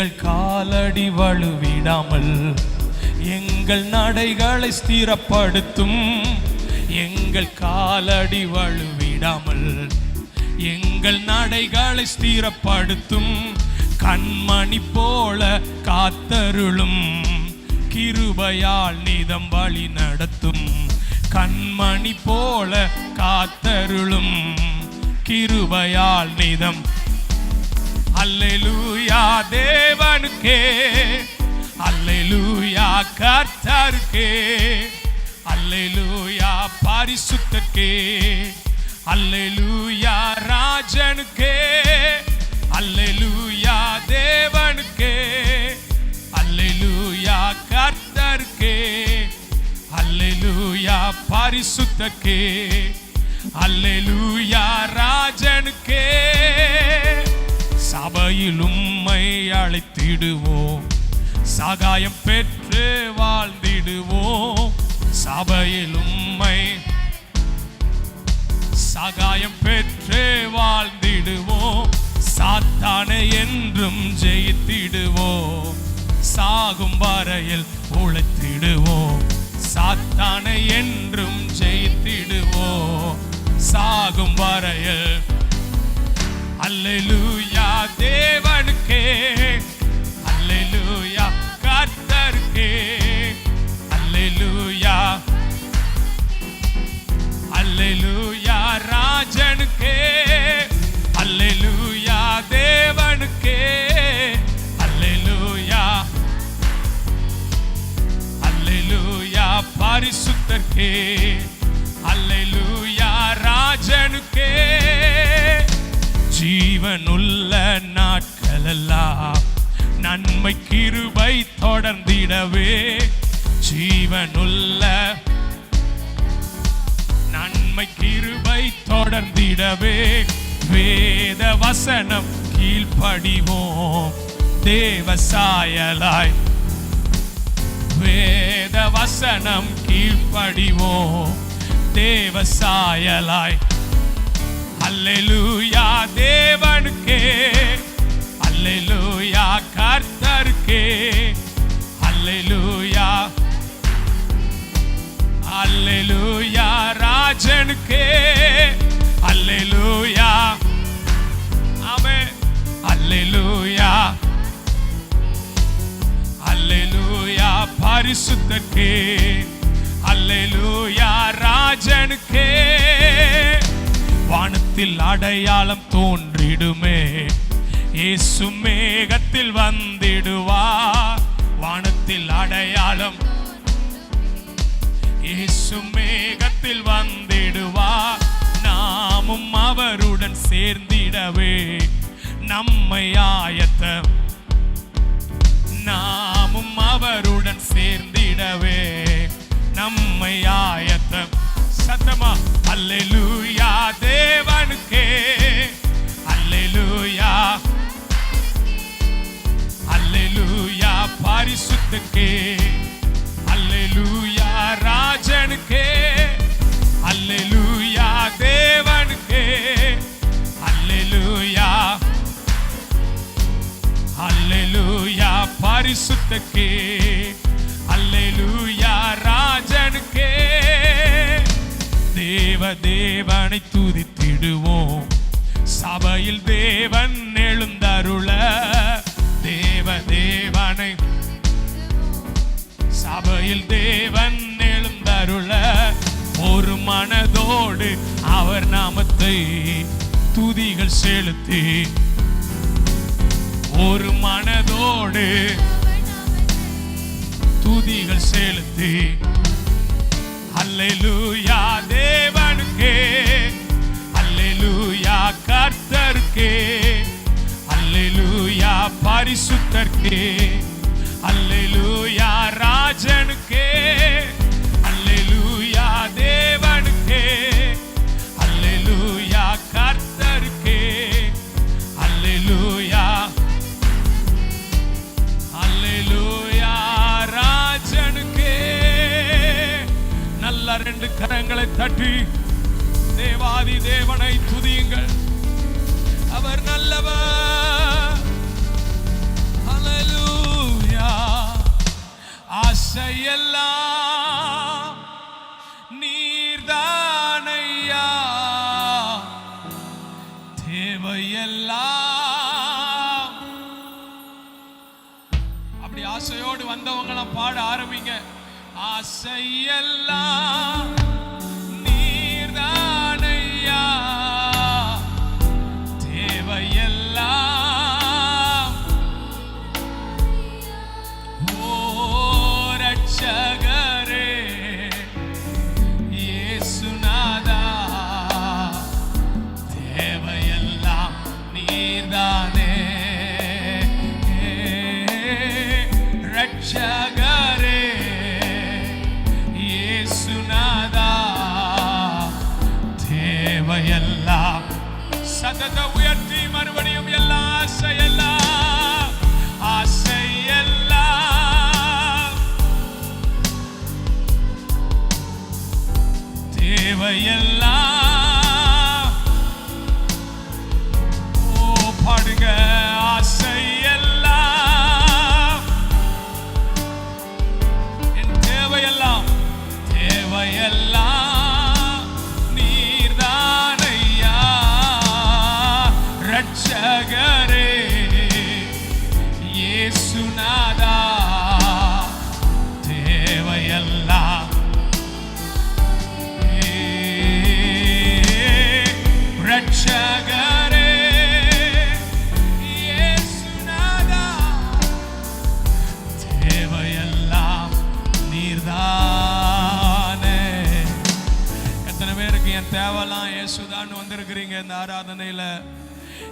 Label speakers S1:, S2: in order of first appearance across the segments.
S1: எங்கள் காலடி வழுவிடாமல் எங்கள் நடைகளை ஸ்திரப்படுத்தும். எங்கள் காலடி வழுவிடாமல் எங்கள் நடைகளை ஸ்திரப்படுத்தும். கண்மணி போல காத்தருளும், கிருபையால் நிதம் வழி நடத்தும். கண்மணி போல காத்தருளும், கிருபையால் நிதம். அல்லேலூயா தேவனுக்கே, அல்லேலூயா கர்த்தருக்கே, அல்லேலூயா பரிசுத்தருக்கே, அல்லேலூயா ராஜனுக்கே, அல்லேலூயா தேவனுக்கே, அல்லேலூயா கர்த்தருக்கே, அல்லேலூயா பரிசுத்தருக்கே, அல்லேலூயா ராஜனுக்கே. சபையில் உம்மை அழைத்திடுவோம், சகாயம் பெற்று வாழ்ந்திடுவோம். சபையில் உம்மை சகாயம் பெற்று வாழ்ந்திடுவோம். சாத்தானை என்றும் ஜெயித்திடுவோம், சாகும் வரையில் உழைத்திடுவோம். சாத்தானை என்றும் ஜெயித்திடுவோம், சாகும் வரையில். அல்லேலூயா தேவனுக்கே, அல்லேலூயா கர்த்தருக்கே, அல்லேலூயா, அல்லேலூயா ராஜனுக்கே, அல்லேலூயா தேவனுக்கே, அல்லேலூயா, அல்லேலூயா பரிசுத்தருக்கே, அல்லேலூயா ராஜனுக்கே. ஜீவனுள்ள நாட்களெல்லாம் நன்மை கிருபை தொடர்ந்திடவே. ஜீவனுள்ள நன்மை கிருபை தொடர்ந்திடவே. வேத வசனம் கீழ்ப்படிவோம் தேவ சாயலாய். வேத வசனம் கீழ்ப்படிவோம் தேவ சாயலாய். அல்லேலூயா தேவனுக்கே, அல்லேலூயா கர்த்தருக்கே, அல்லேலூயா, அல்லேலூயா ராஜனுக்கே, அல்லேலூயா, ஆமென், அல்லேலூயா, அல்லேலூயா பரிசுத்தருக்கே, அல்லேலூயா ராஜனுக்கே. வானத்தில் அடையாளம் தோன்றிடுமே, இயேசு மேகத்தில் வந்திடுவார். வானத்தில் அடையாளம், இயேசு மேகத்தில் வந்திடுவார். நாமும் அவருடன் சேர்ந்திடவே நம்மை ஆயத்தம். நாமும் அவருடன் சேர்ந்திடவே நம்மை ஆயத்தம். சத்தமா அல்லேலூயா தேவனுக்கே, அல்லேலூயா, அல்லேலூயா பரிசுத்தருக்கே, அல்லேலூயா ராஜனுக்கே, அல்லேலூயா தேவனுக்கே, அல்லேலூயா, அல்லேலூயா பரிசுத்தருக்கே, அல்லேலூயா ராஜனுக்கே. தேவ தேவனை துதித்திடுவோம், சபையில் தேவன் எழுந்தருள. தேவ தேவனை, சபையில் தேவன் எழுந்தருள. ஒரு மனதோடு அவர் நாமத்தை துதிகள் செலுத்தி, ஒரு மனதோடு துதிகள் செலுத்தி. அல்லேலூயா தேவனுக்கே, அல்லேலூயா கர்த்தருக்கே, அல்லேலூயா பரிசுத்தருக்கே, அல்லேலூயா ராஜனுக்கே, அல்லேலூயா தேவனுக்கே, அல்லேலூயா கர்த்தருக்கே, அல்லேலூயா, அல்லேலூயா ராஜனுக்கே. நல்ல ரெண்டு கரங்களை தட்டி தேவாதி தேவனை துதியுங்கள். அவர் நல்லவர். ஆசையெல்லாம் நீர்தானையா, தேவையெல்லாம். அப்படி ஆசையோடு வந்தவங்களாம் பாட ஆரம்பிங்க. ஆசையெல்லாம் நீர்தானையா, தேவையெல்லாம். ஓ ரட்சகரே இயேசுநாதா, தேவையெல்லாம் நீர்தானே. ரட்சகரே இயேசுநாதா, தேவையெல்லாம். சதத உயர்த்தி மறுபடியும் எல்லாம். ஆசையெல்லாம் ஆசையெல்லாம் தேவையெல்லாம். ஓ பாடுங்க. ஆசையெல்லாம் என் தேவையெல்லாம், தேவையெல்லாம் நீர்தானையா, ரட்சகரே இயேசுநாதா, தேவையெல்லாம். ரட்சகரே இயேசுநாதா, தேவையெல்லாம் நீர்தானே. எத்தனை பேருக்கு என் தேவையெல்லாம் இயேசுதான்னு வந்திருக்கிறீங்க இந்த ஆராதனையில?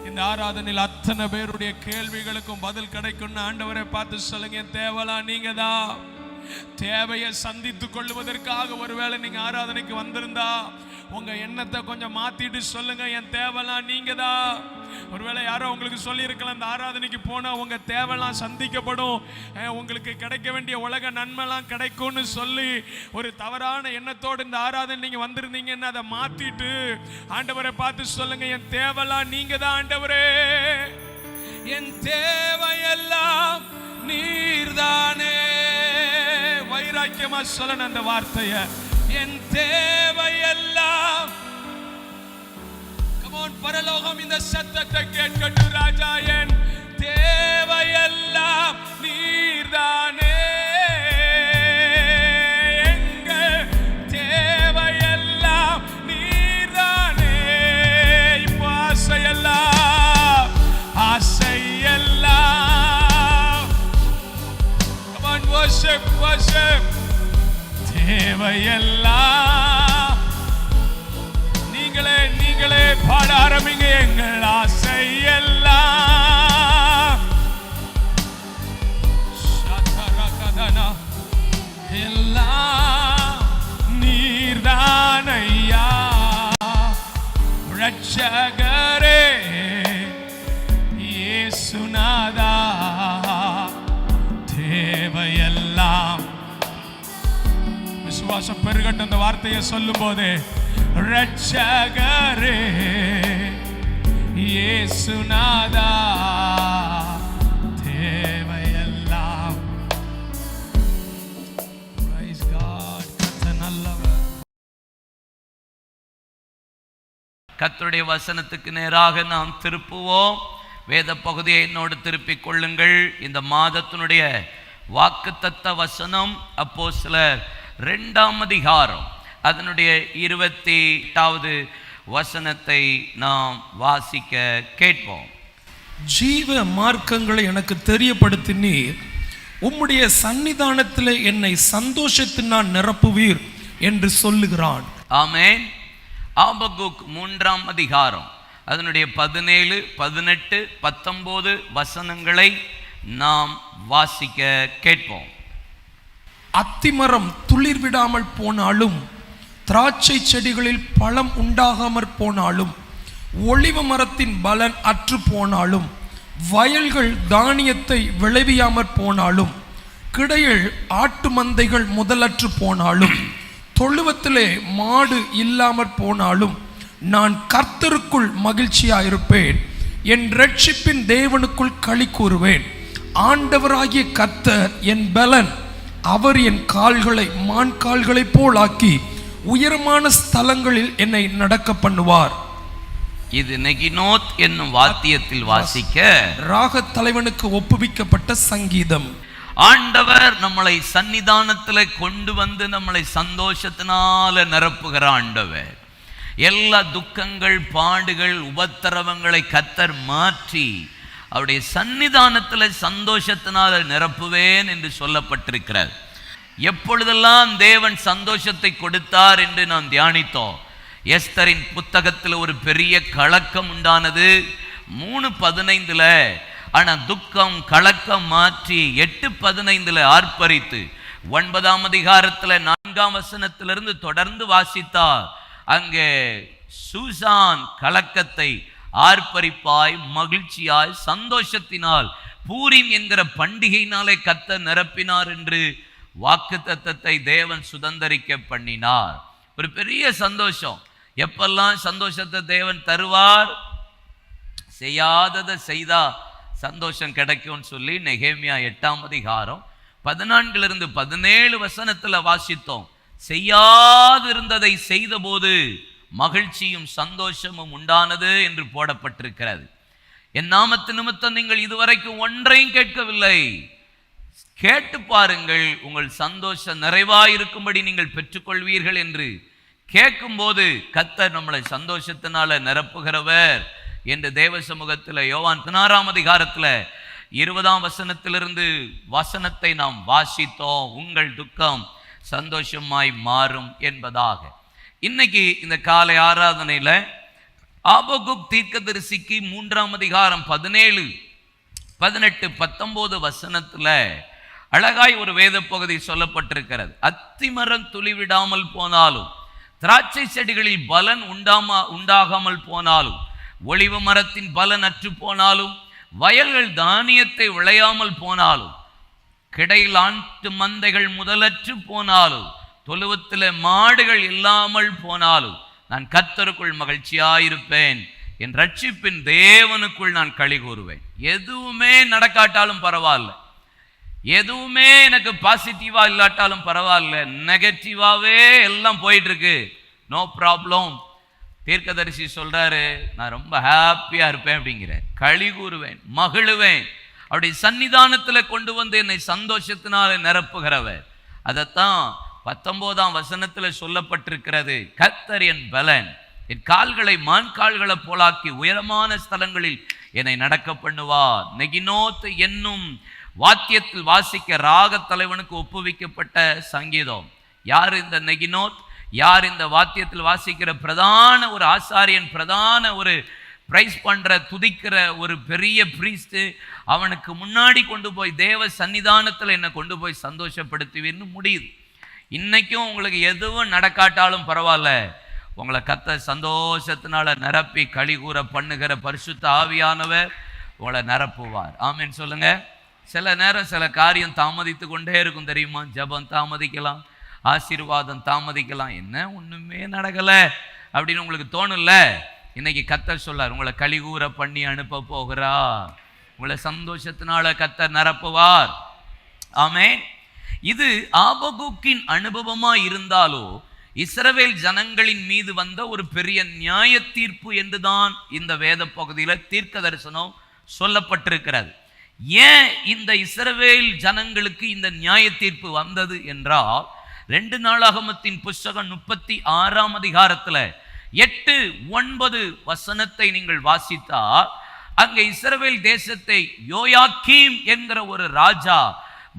S1: இந்த ஆராதனையில் அத்தனை பேருடைய கேள்விகளுக்கும் பதில் கிடைக்கும்னு ஆண்டவரை பார்த்து சொல்லுங்க. என் தேவையெல்லாம் நீங்க தான். தேவையை சந்தித்துக் கொள்வதற்காக ஒருவேளை நீங்க ஆராதனைக்கு வந்திருந்தா உங்க எண்ணத்தை கொஞ்சம் மாத்திட்டு சொல்லுங்க. என் தேவையெல்லாம் நீங்க தான். ஒருவேளை யாரோ உங்களுக்கு சொல்லி இருக்கலாம், இந்த ஆராதனைக்கு போனா உங்க தேவையெல்லாம் சந்திக்கப்படும், உங்களுக்கு கிடைக்க வேண்டிய உலக நன்மைலாம் கிடைக்கும்னு சொல்லி ஒரு தவறான எண்ணத்தோடு இந்த ஆராதனை நீங்க வந்திருந்தீங்கன்னு அதை மாத்திட்டு ஆண்டவரை பார்த்து சொல்லுங்க. என் தேவையெல்லாம் நீங்க தான் ஆண்டவரே. என் தேவையெல்லாம் நீர்தானே. வைராக்கியமா சொல்லணும் அந்த வார்த்தைய. என் தேவையெல்லாம். கமான், பரலோகம் இந்த சத்தத்தை கேட்கட்டும் ராஜா. என் தேவையெல்லாம் நீர்தானே. எங்கள் தேவையெல்லாம் நீர்தானே. இப்போ ஆசையெல்லாம் ஆசையெல்லாம். Come on, worship worship. தேவையெல்லாம் நீங்களே நீங்களே பாட ஆரம்பிங்க. எங்கள் ஆசையெல்லாம் எல்லாம் நீர்தானையா, ரட்சகரே இயேசுநாதா, தேவையெல்லாம். விசுவாசம் பெருகட்டும் அந்த வார்த்தையை சொல்லும் போதே. ரட்சகரே இயேசுநாதா, தேவையெல்லாம். Praise God. கர்த்தர் நல்லவர்.
S2: கர்த்தருடைய வசனத்துக்கு நேராக நாம் திருப்புவோம். வேத பகுதியை என்னோடு திருப்பிக் கொள்ளுங்கள். இந்த மாதத்தினுடைய வாக்குத்தத்த வசனம் அப்போஸ்தலர் 2ஆம் அதிகாரம் அதனுடைய 28வது வசனத்தை நாம் வாசிக்க கேட்போம்.
S3: ஜீவ மார்க்கங்களை எனக்கு தெரியப்படுத்தினீர், உம்முடைய சன்னிதானத்தில் என்னை சந்தோஷத்தினால் நிரப்புவீர் என்று சொல்லுகிறான்.
S2: ஆமென். ஆபகுக் 3ஆம் அதிகாரம் அதனுடைய 17, 18, 19 வசனங்களை நாம் வாசிக்க கேட்போம்.
S3: அத்திமரம் துளிர் விடாமல் போனாலும், திராட்சை செடிகளில் பழம் உண்டாகாமற் போனாலும், ஒலிவ மரத்தின் பலன் அற்று போனாலும், வயல்கள் தானியத்தை விளைவியாமற் போனாலும், கிடையில் ஆட்டு மந்தைகள் முதலற்று போனாலும், தொழுவத்திலே மாடு இல்லாமற் போனாலும், நான் கர்த்தருக்குள் மகிழ்ச்சியாயிருப்பேன், என் இரட்சிப்பின் தேவனுக்குள் களி கூறுவேன். ஆண்டவராகிய கர்த்தர் என் பலன், அவர் என் கால்களை மான் கால்களைப் போல் ஆக்கி உயரமான ஸ்தலங்களில் என்னை நடக்க பண்ணுவார்.
S2: இது நெகினோத் என்னும் வாத்தியத்தில் வாசிக்க
S3: ராக தலைவனுக்கு ஒப்புவிக்கப்பட்ட சங்கீதம்.
S2: ஆண்டவர் நம்மளை சன்னிதானத்தில் கொண்டு வந்து நம்மளை சந்தோஷத்தினால நிரப்புகிற ஆண்டவர். எல்லா துக்கங்கள், பாடுகள், உபத்திரவங்களை கர்த்தர் மாற்றி அவருடைய சன்னிதானத்தில் சந்தோஷத்தினால நிரப்புவேன் என்று சொல்லப்பட்டிருக்கிறார். எப்பொழுதெல்லாம் தேவன் சந்தோஷத்தை கொடுத்தார் என்று நாம் தியானித்தோம். எஸ்தரின் புத்தகத்தில் ஒரு பெரிய கலக்கம் உண்டானது 3:15. ஆனா துக்கம் கலக்கம் மாற்றி 8:15 ஆர்ப்பரித்து 9ஆம் அதிகாரத்தில் 4ஆம் வசனத்திலிருந்து தொடர்ந்து வாசித்தார். அங்கே சூசான் கலக்கத்தை ஆர்ப்பரிப்பாய், மகிழ்ச்சியாய், சந்தோஷத்தினால், பூரீம் என்கிற பண்டிகையினாலே கர்த்தர் நிரப்பினார் என்று வாக்குத்தத்தத்தை தேவன் சுதந்தரிக்க பண்ணினார். ஒரு பெரிய சந்தோஷம். எப்பெல்லாம் சந்தோஷத்தை தேவன் தருவார்? செய்யாததை செய்தா சந்தோஷம் கிடைக்கும்னு சொல்லி நெகேமியா 8ஆம் அதிகாரம் 14 17 வசனத்துல வாசித்தோம். செய்யாதிருந்ததை செய்த போது மகிழ்ச்சியும் சந்தோஷமும் உண்டானது என்று போடப்பட்டிருக்கிறது. என் நாமத்து நிமித்தம் நீங்கள் இதுவரைக்கும் ஒன்றையும் கேட்கவில்லை, கேட்டு பாருங்கள், உங்கள் சந்தோஷம் நிறைவாயிருக்கும்படி நீங்கள் பெற்றுக்கொள்வீர்கள் என்று கேட்கும்போது கர்த்தர் நம்மளை சந்தோஷத்தினால நிரப்புகிறவர் என்று தேவ சமூகத்தில் யோவான் 16ஆம் அதிகாரத்தில் 20ஆம் வசனத்திலிருந்து வசனத்தை நாம் வாசித்தோம். உங்கள் துக்கம் சந்தோஷமாய் மாறும் என்பதாக. இன்னைக்கு இந்த காலை ஆராதனையில ஆபகுக் தீர்க்கதரிசிக்கு 3ஆம் அதிகாரம் 17, 18, 19 வசனத்துல அழகாய் ஒரு வேத பகுதி சொல்லப்பட்டிருக்கிறது. அத்திமரம் துளிவிடாமல் போனாலும், திராட்சை செடிகளில் பலன் உண்டாகாமல் போனாலும், ஒலிவ மரத்தின் பலன் அற்று போனாலும், வயல்கள் தானியத்தை விளையாமல் போனாலும், கிடையில் ஆட்டு மந்தைகள் முதலற்று போனாலும், தொழுவத்தில் மாடுகள் இல்லாமல் போனாலும், நான் கர்த்தருக்குள் மகிழ்ச்சியாயிருப்பேன், என் ரட்சிப்பின் தேவனுக்குள் நான் களி கூறுவேன். எதுவுமே நடக்காட்டாலும் பரவாயில்ல, எதுவுமே எனக்கு பாசிட்டிவா இல்லாட்டாலும் பரவாயில்ல, நெகட்டிவாவே எல்லாம் போயிட்டு இருக்கு, நோ ப்ராப்ளம். தீர்க்கதரிசி சொல்றாரு, நான் ரொம்ப ஹாப்பியா இருப்பேன் அப்படிங்கிற, களி கூறுவேன், மகிழுவேன். அவருடைய சன்னிதானத்தில் கொண்டு வந்து என்னை சந்தோஷத்தினால நிரப்புகிறவர். அதைத்தான் 19ஆம் வசனத்தில் சொல்லப்பட்டிருக்கிறது. கர்த்தர் என் பலன், என் கால்களை மான் கால்களை போலாக்கி உயரமான ஸ்தலங்களில் என்னை நடக்க பண்ணுவார். நெகினோத் என்னும் வாத்தியத்தில் வாசிக்க ராக தலைவனுக்கு ஒப்புவிக்கப்பட்ட சங்கீதம். யார் இந்த நெகினோத்? யார் இந்த வாத்தியத்தில் வாசிக்கிற பிரதான ஒரு ஆசாரியன், பிரதான ஒரு பிரைஸ் பண்ற துதிக்கிற ஒரு பெரிய பிரீஸ்ட். அவனுக்கு முன்னாடி கொண்டு போய் தேவ சன்னிதானத்தில் என்னை கொண்டு போய் சந்தோஷப்படுத்துவீர்னு முடியுது. இன்னைக்கும் உங்களுக்கு எதுவும் நடக்காட்டாலும் பரவாயில்ல, உங்களை கர்த்தர் சந்தோஷத்தினால நிரப்பி களி கூற பண்ணுகிற பரிசுத்த ஆவியானவர் உங்களை நிரப்புவார். ஆமீன் சொல்லுங்க. சில நேரம் சில காரியம் தாமதித்து கொண்டே இருக்கும் தெரியுமா? ஜெபம் தாமதிக்கலாம், ஆசீர்வாதம் தாமதிக்கலாம், என்ன ஒண்ணுமே நடக்கலை அப்படின்னு உங்களுக்கு தோணும்ல. இன்னைக்கு கர்த்தர் சொல்லார், உங்களை களி கூற பண்ணி அனுப்ப போகிறார், உங்களை சந்தோஷத்தினால கர்த்தர் நிரப்புவார். ஆமென். இது ஆபகுக்கின் அனுபவமா இருந்தாலோ இஸ்ரவேல் ஜனங்களின் மீது வந்த ஒரு பெரிய நியாய தீர்ப்பு என்றுதான் இந்த வேத பகுதியில தீர்க்க தரிசனம் சொல்லப்பட்டிருக்கிறது. ஏன் இந்த இஸ்ரவேல் ஜனங்களுக்கு இந்த நியாய தீர்ப்பு வந்தது என்றால், 2 நாளாகமத்தின் புஸ்தகம் 36ஆம் அதிகாரத்துல 8, 9 வசனத்தை நீங்கள் வாசித்தா, அங்கே இஸ்ரவேல் தேசத்தை யோயாக்கீம் என்கிற ஒரு ராஜா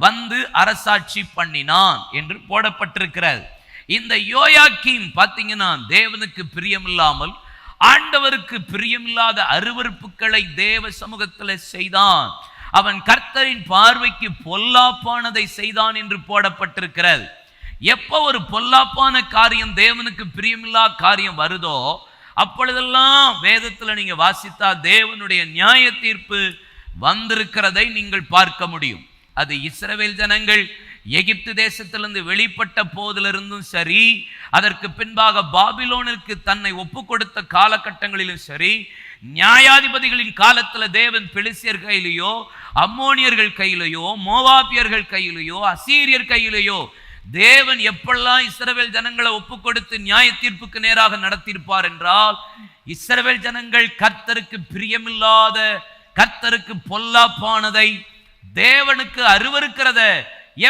S2: வந்து அரசாட்சி பண்ணினான் என்று போடப்பட்டிருக்கிறது. இந்த யோயாக்கீம் பார்த்தீங்கன்னா தேவனுக்கு பிரியமில்லாமல், ஆண்டவருக்கு பிரியமில்லாத அருவருப்புகளை தேவ சமூகத்தில் செய்தான். அவன் கர்த்தரின் பார்வைக்கு பொல்லாப்பானதை செய்தான் என்று போடப்பட்டிருக்கிறது. எப்போ ஒரு பொல்லாப்பான காரியம், தேவனுக்கு பிரியமில்லா காரியம் வருதோ, அப்பொழுதெல்லாம் வேதத்தில் நீங்க வாசித்தா தேவனுடைய நியாய தீர்ப்பு வந்திருக்கிறதை நீங்கள் பார்க்க முடியும். அது இஸ்ரவேல் ஜனங்கள் எகிப்து தேசத்திலிருந்து வெளிப்பட்ட போதிலிருந்தும் சரி, அதற்கு பின்பாக பாபிலோனுக்கு தன்னை ஒப்பு கொடுத்த காலகட்டங்களிலும் சரி, நியாயாதிபதிகளின் காலத்தில் தேவன் பெலிஸ்தியர் கையிலேயோ அம்மோனியர்கள் கையிலையோ, மோவாபியர்கள் கையிலையோ, அசீரியர் கையிலையோ தேவன் எப்பெல்லாம் இஸ்ரவேல் ஜனங்களை ஒப்பு கொடுத்து நியாய தீர்ப்புக்கு நேராக நடத்தியிருப்பார் என்றால், இஸ்ரவேல் ஜனங்கள் கர்த்தருக்கு பிரியமில்லாத, கர்த்தருக்கு பொல்லாப்பானதை, தேவனுக்கு அருவருக்கிறத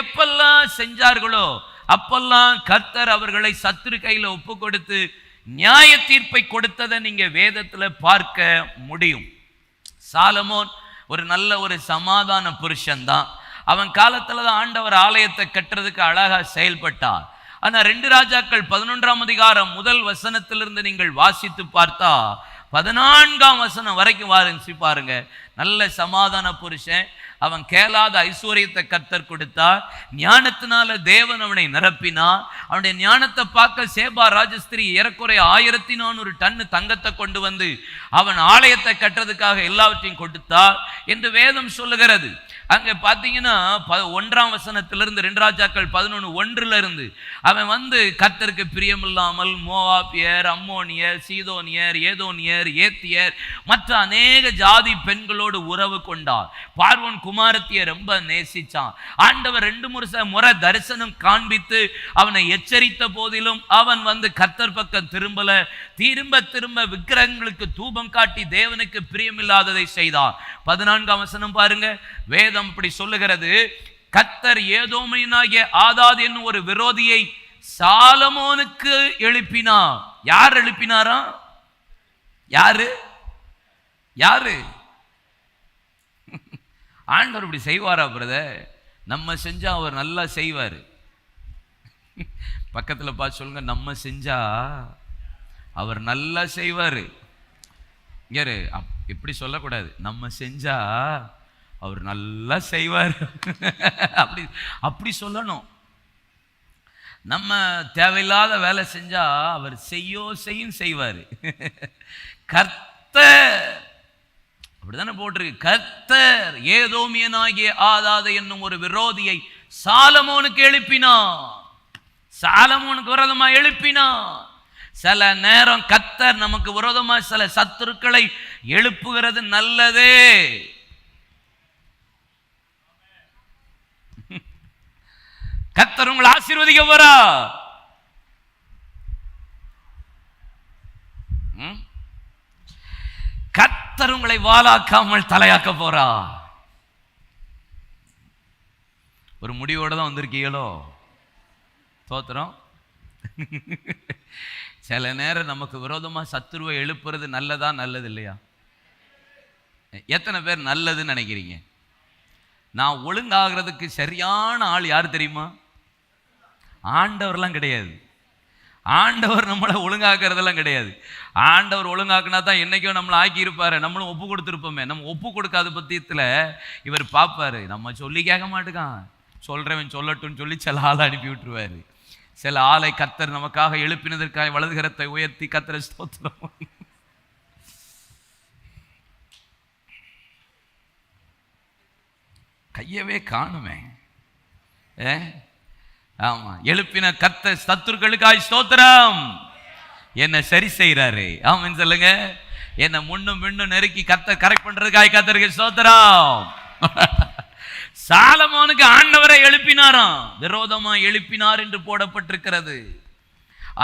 S2: எப்பெல்லாம் செஞ்சார்களோ அப்பெல்லாம் கர்த்தர் அவர்களை சத்துரு கையில ஒப்பு கொடுத்து நியாய தீர்ப்பை கொடுத்ததை நீங்க வேதத்துல பார்க்க முடியும். சாலமோன் ஒரு நல்ல ஒரு சமாதான புருஷன் தான். அவன் காலத்துல தான் ஆண்டவர் ஆலயத்தை கட்டுறதுக்கு அழகா செயல்பட்டார். ஆனா 2 ராஜாக்கள் 11ஆம் அதிகாரம் முதல் வசனத்திலிருந்து நீங்கள் வாசித்து பார்த்தா 14ஆம் வசனம் வரைக்கும் வாசிச்சு பாருங்க. நல்ல சமாதான புருஷன். அவன் கேளாத ஐஸ்வர்யத்தை கர்த்தர் கொடுத்தார். ஞானத்தினால தேவன் அவனை நிரப்பினார். அவனுடைய ஞானத்தை பார்க்க சேபா ராஜஸ்திரி ஏறக்குறைய 1400 டன் தங்கத்தை கொண்டு வந்து அவன் ஆலயத்தை கட்டுறதுக்காக எல்லாவற்றையும் கொடுத்தார் என்று வேதம் சொல்லுகிறது. அங்க பாத்தீங்கன்னா 1ஆம் வசனத்திலிருந்து 2 ராஜாக்கள் 11:1 அவன் வந்து கர்த்தருக்கு பிரியமில்லாமல் மோவாபியர், அம்மோனியர், சீதோனியர், ஏதோனியர், ஏத்தியர் மற்ற அநேக ஜாதி பெண்களோடு உறவு கொண்டார். பார்வோன் குமாரத்திய ரொம்ப நேசிச்சான். ஆண்டவர் 2 முறை தரிசனம் காண்பித்து அவனை எச்சரித்த போதிலும் அவன் வந்து கர்த்தர் பக்கம் திரும்பல. திரும்ப திரும்ப விக்கிரகங்களுக்கு தூபம் காட்டி தேவனுக்கு பிரியமில்லாததை செய்தான். 14ஆம் வசனம் பாருங்க. வேதம் இப்படி சொல்லுகிறது, கர்த்தர் ஏதோமியனாகிய ஆதாத் என்னும் ஒரு விரோதியை சாலமோனுக்கு எழுப்பினார். யார் எழுப்பினாரா? யாரு யாரு? ஆண்டவர் இப்படி செய்வாரா பிரதர்? நம்ம செஞ்சா அவர் நல்லா செய்வார். பக்கத்துல பார்த்து சொல்லுங்க, நம்ம செஞ்சா அவர் நல்லா செய்வாரு. யாரு எப்படி சொல்லக்கூடாது, நம்ம செஞ்சா அவர் நல்லா செய்வார். அப்படி அப்படி சொல்லணும். நம்ம தேவையில்லாத வேலை செஞ்சா அவர் செய்யும் செய்வார். கர்த்தர் அப்படிதானே போட்டிருக்கு. கர்த்தர் ஏதோமியனாகிய ஆதாத் என்னும் ஒரு விரோதியை சாலமோனுக்கு எழுப்பினார். சாலமோனுக்கு விரோதமா எழுப்பினார். சில நேரம் கர்த்தர் நமக்கு விரோதமா சில சத்துருக்களை எழுப்புகிறது நல்லதே. கர்த்தர் உங்களை ஆசீர்வதிக்க போறா. கர்த்தர் உங்களை வாளாக்காமல் தலையாக்க போறா. ஒரு முடிவோட தான் வந்திருக்கீங்களோ? தோத்திரம். சில நேரம் நமக்கு விரோதமா சத்துருவை எழுப்புறது நல்லதா நல்லது இல்லையா? எத்தனை பேர் நல்லதுன்னு நினைக்கிறீங்க? நான் ஒழுங்காகிறதுக்கு சரியான ஆள் யார் தெரியுமா? ஆண்டவர்லாம் கிடையாது. ஆண்டவர் நம்மளை ஒழுங்காக்குறதெல்லாம் கிடையாது. ஆண்டவர் ஒழுங்காக்குனா தான் என்னைக்கோ நம்மளை ஆக்கி இருப்பாரு. நம்மளும் ஒப்பு கொடுத்துருப்போமே. நம்ம ஒப்பு கொடுக்காத பத்தியத்தில் இவர் பார்ப்பாரு. நம்ம சொல்லி கேட்க மாட்டேங்கான். சொல்றவன் சொல்லட்டும்னு சொல்லி சில ஆளை அனுப்பி விட்டுருவாரு. சில ஆளை கர்த்தர் நமக்காக எழுப்பினதற்காக வலதுகரத்தை உயர்த்தி கர்த்தரை ஸ்தோத்திரம். கையவே காணுமே. ஆமா, எழுப்பின கர்த்தர் சத்துருக்களுக்காய் ஸ்தோத்திரம். என்ன சரி செய்யறாரு. ஆமான்னு சொல்லுங்க. என்ன முன்னும் பின்னும் நெருக்கி கர்த்தர் கரெக்ட் பண்றதுக்காய் கர்த்தருக்கு ஸ்தோத்திரம். சாலமோனுக்கு ஆண்டவரை எழுப்பினாராம். விரோதமா எழுப்பினார் என்று போடப்பட்டிருக்கிறது.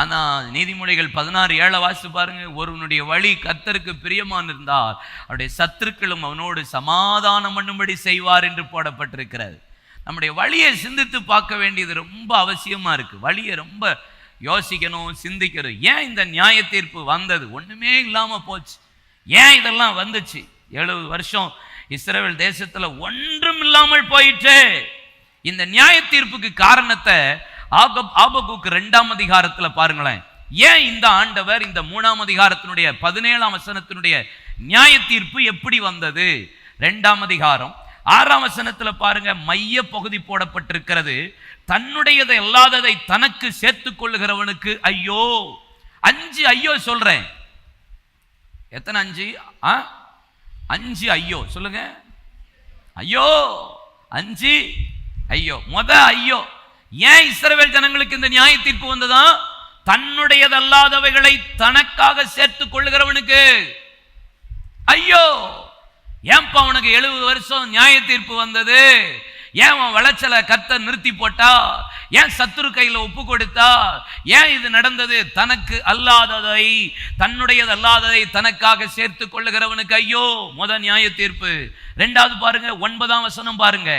S2: ஆனா நீதிமொழிகள் 16:7 வாசித்து பாருங்க. ஒருவனுடைய வழி கர்த்தருக்கு பிரியமான இருந்தால் அவருடைய சத்துருக்களும் அவனோடு சமாதானம் பண்ணும்படி செய்வார் என்று போடப்பட்டிருக்கிறது. நம்முடைய வழியை சிந்தித்து பார்க்க வேண்டியது ரொம்ப அவசியமா இருக்கு. வழியை ரொம்ப யோசிக்கணும், சிந்திக்கணும். ஏன் இந்த நியாய தீர்ப்பு வந்தது? ஒண்ணுமே இல்லாம போச்சு. ஏன் இதெல்லாம் வந்துச்சு? 70 வருஷம் இஸ்ரவேல் தேசத்துல ஒன்றும் இல்லாமல் போயிட்டு. இந்த நியாய தீர்ப்புக்கு காரணத்தை ஆபகுக்கு 2ஆம் அதிகாரத்துல பாருங்களேன். ஏன் இந்த ஆண்டவர் இந்த 3ஆம் அதிகாரத்தினுடைய 17ஆம் வசனத்தினுடைய நியாய தீர்ப்பு எப்படி வந்தது? 2ஆம் அதிகாரம் 6ஆம் வசனத்துல பாருங்க. மைய பகுதி போடப்பட்டிருக்கிறது. தன்னுடையதை அல்லாததை தனக்கு சேர்த்துக் கொள்ளுகிறவனுக்கு ஐயோ. 5 ஐயோ சொல்றேன். எத்தனை 5? 5 ஐயோ சொல்லுங்க. ஐயோ 5 ஐயோ. ஐயோ. ஏன் இஸ்ரவேல் ஜனங்களுக்கு இந்த நியாய தீர்ப்பு வந்ததா? தன்னுடையதல்லாதவைகளை தனக்காக சேர்த்துக் கொள்ளுகிறவனுக்கு ஐயோ. ஏன்பா உனக்கு 70 வருஷம் நியாய தீர்ப்பு வந்தது? ஏன் உன் விளைச்சலை கர்த்தர் நிறுத்தி போட்டா? ஏன் சத்துரு கையில ஒப்பு கொடுத்தா? ஏன் இது நடந்தது? தனக்கு அல்லாததை, தன்னுடையது அல்லாததை தனக்காக சேர்த்து கொள்ளுகிறவனுக்கு ஐயோ. முதல் நியாய தீர்ப்பு. இரண்டாவது பாருங்க, 9ஆம் வசனம் பாருங்க.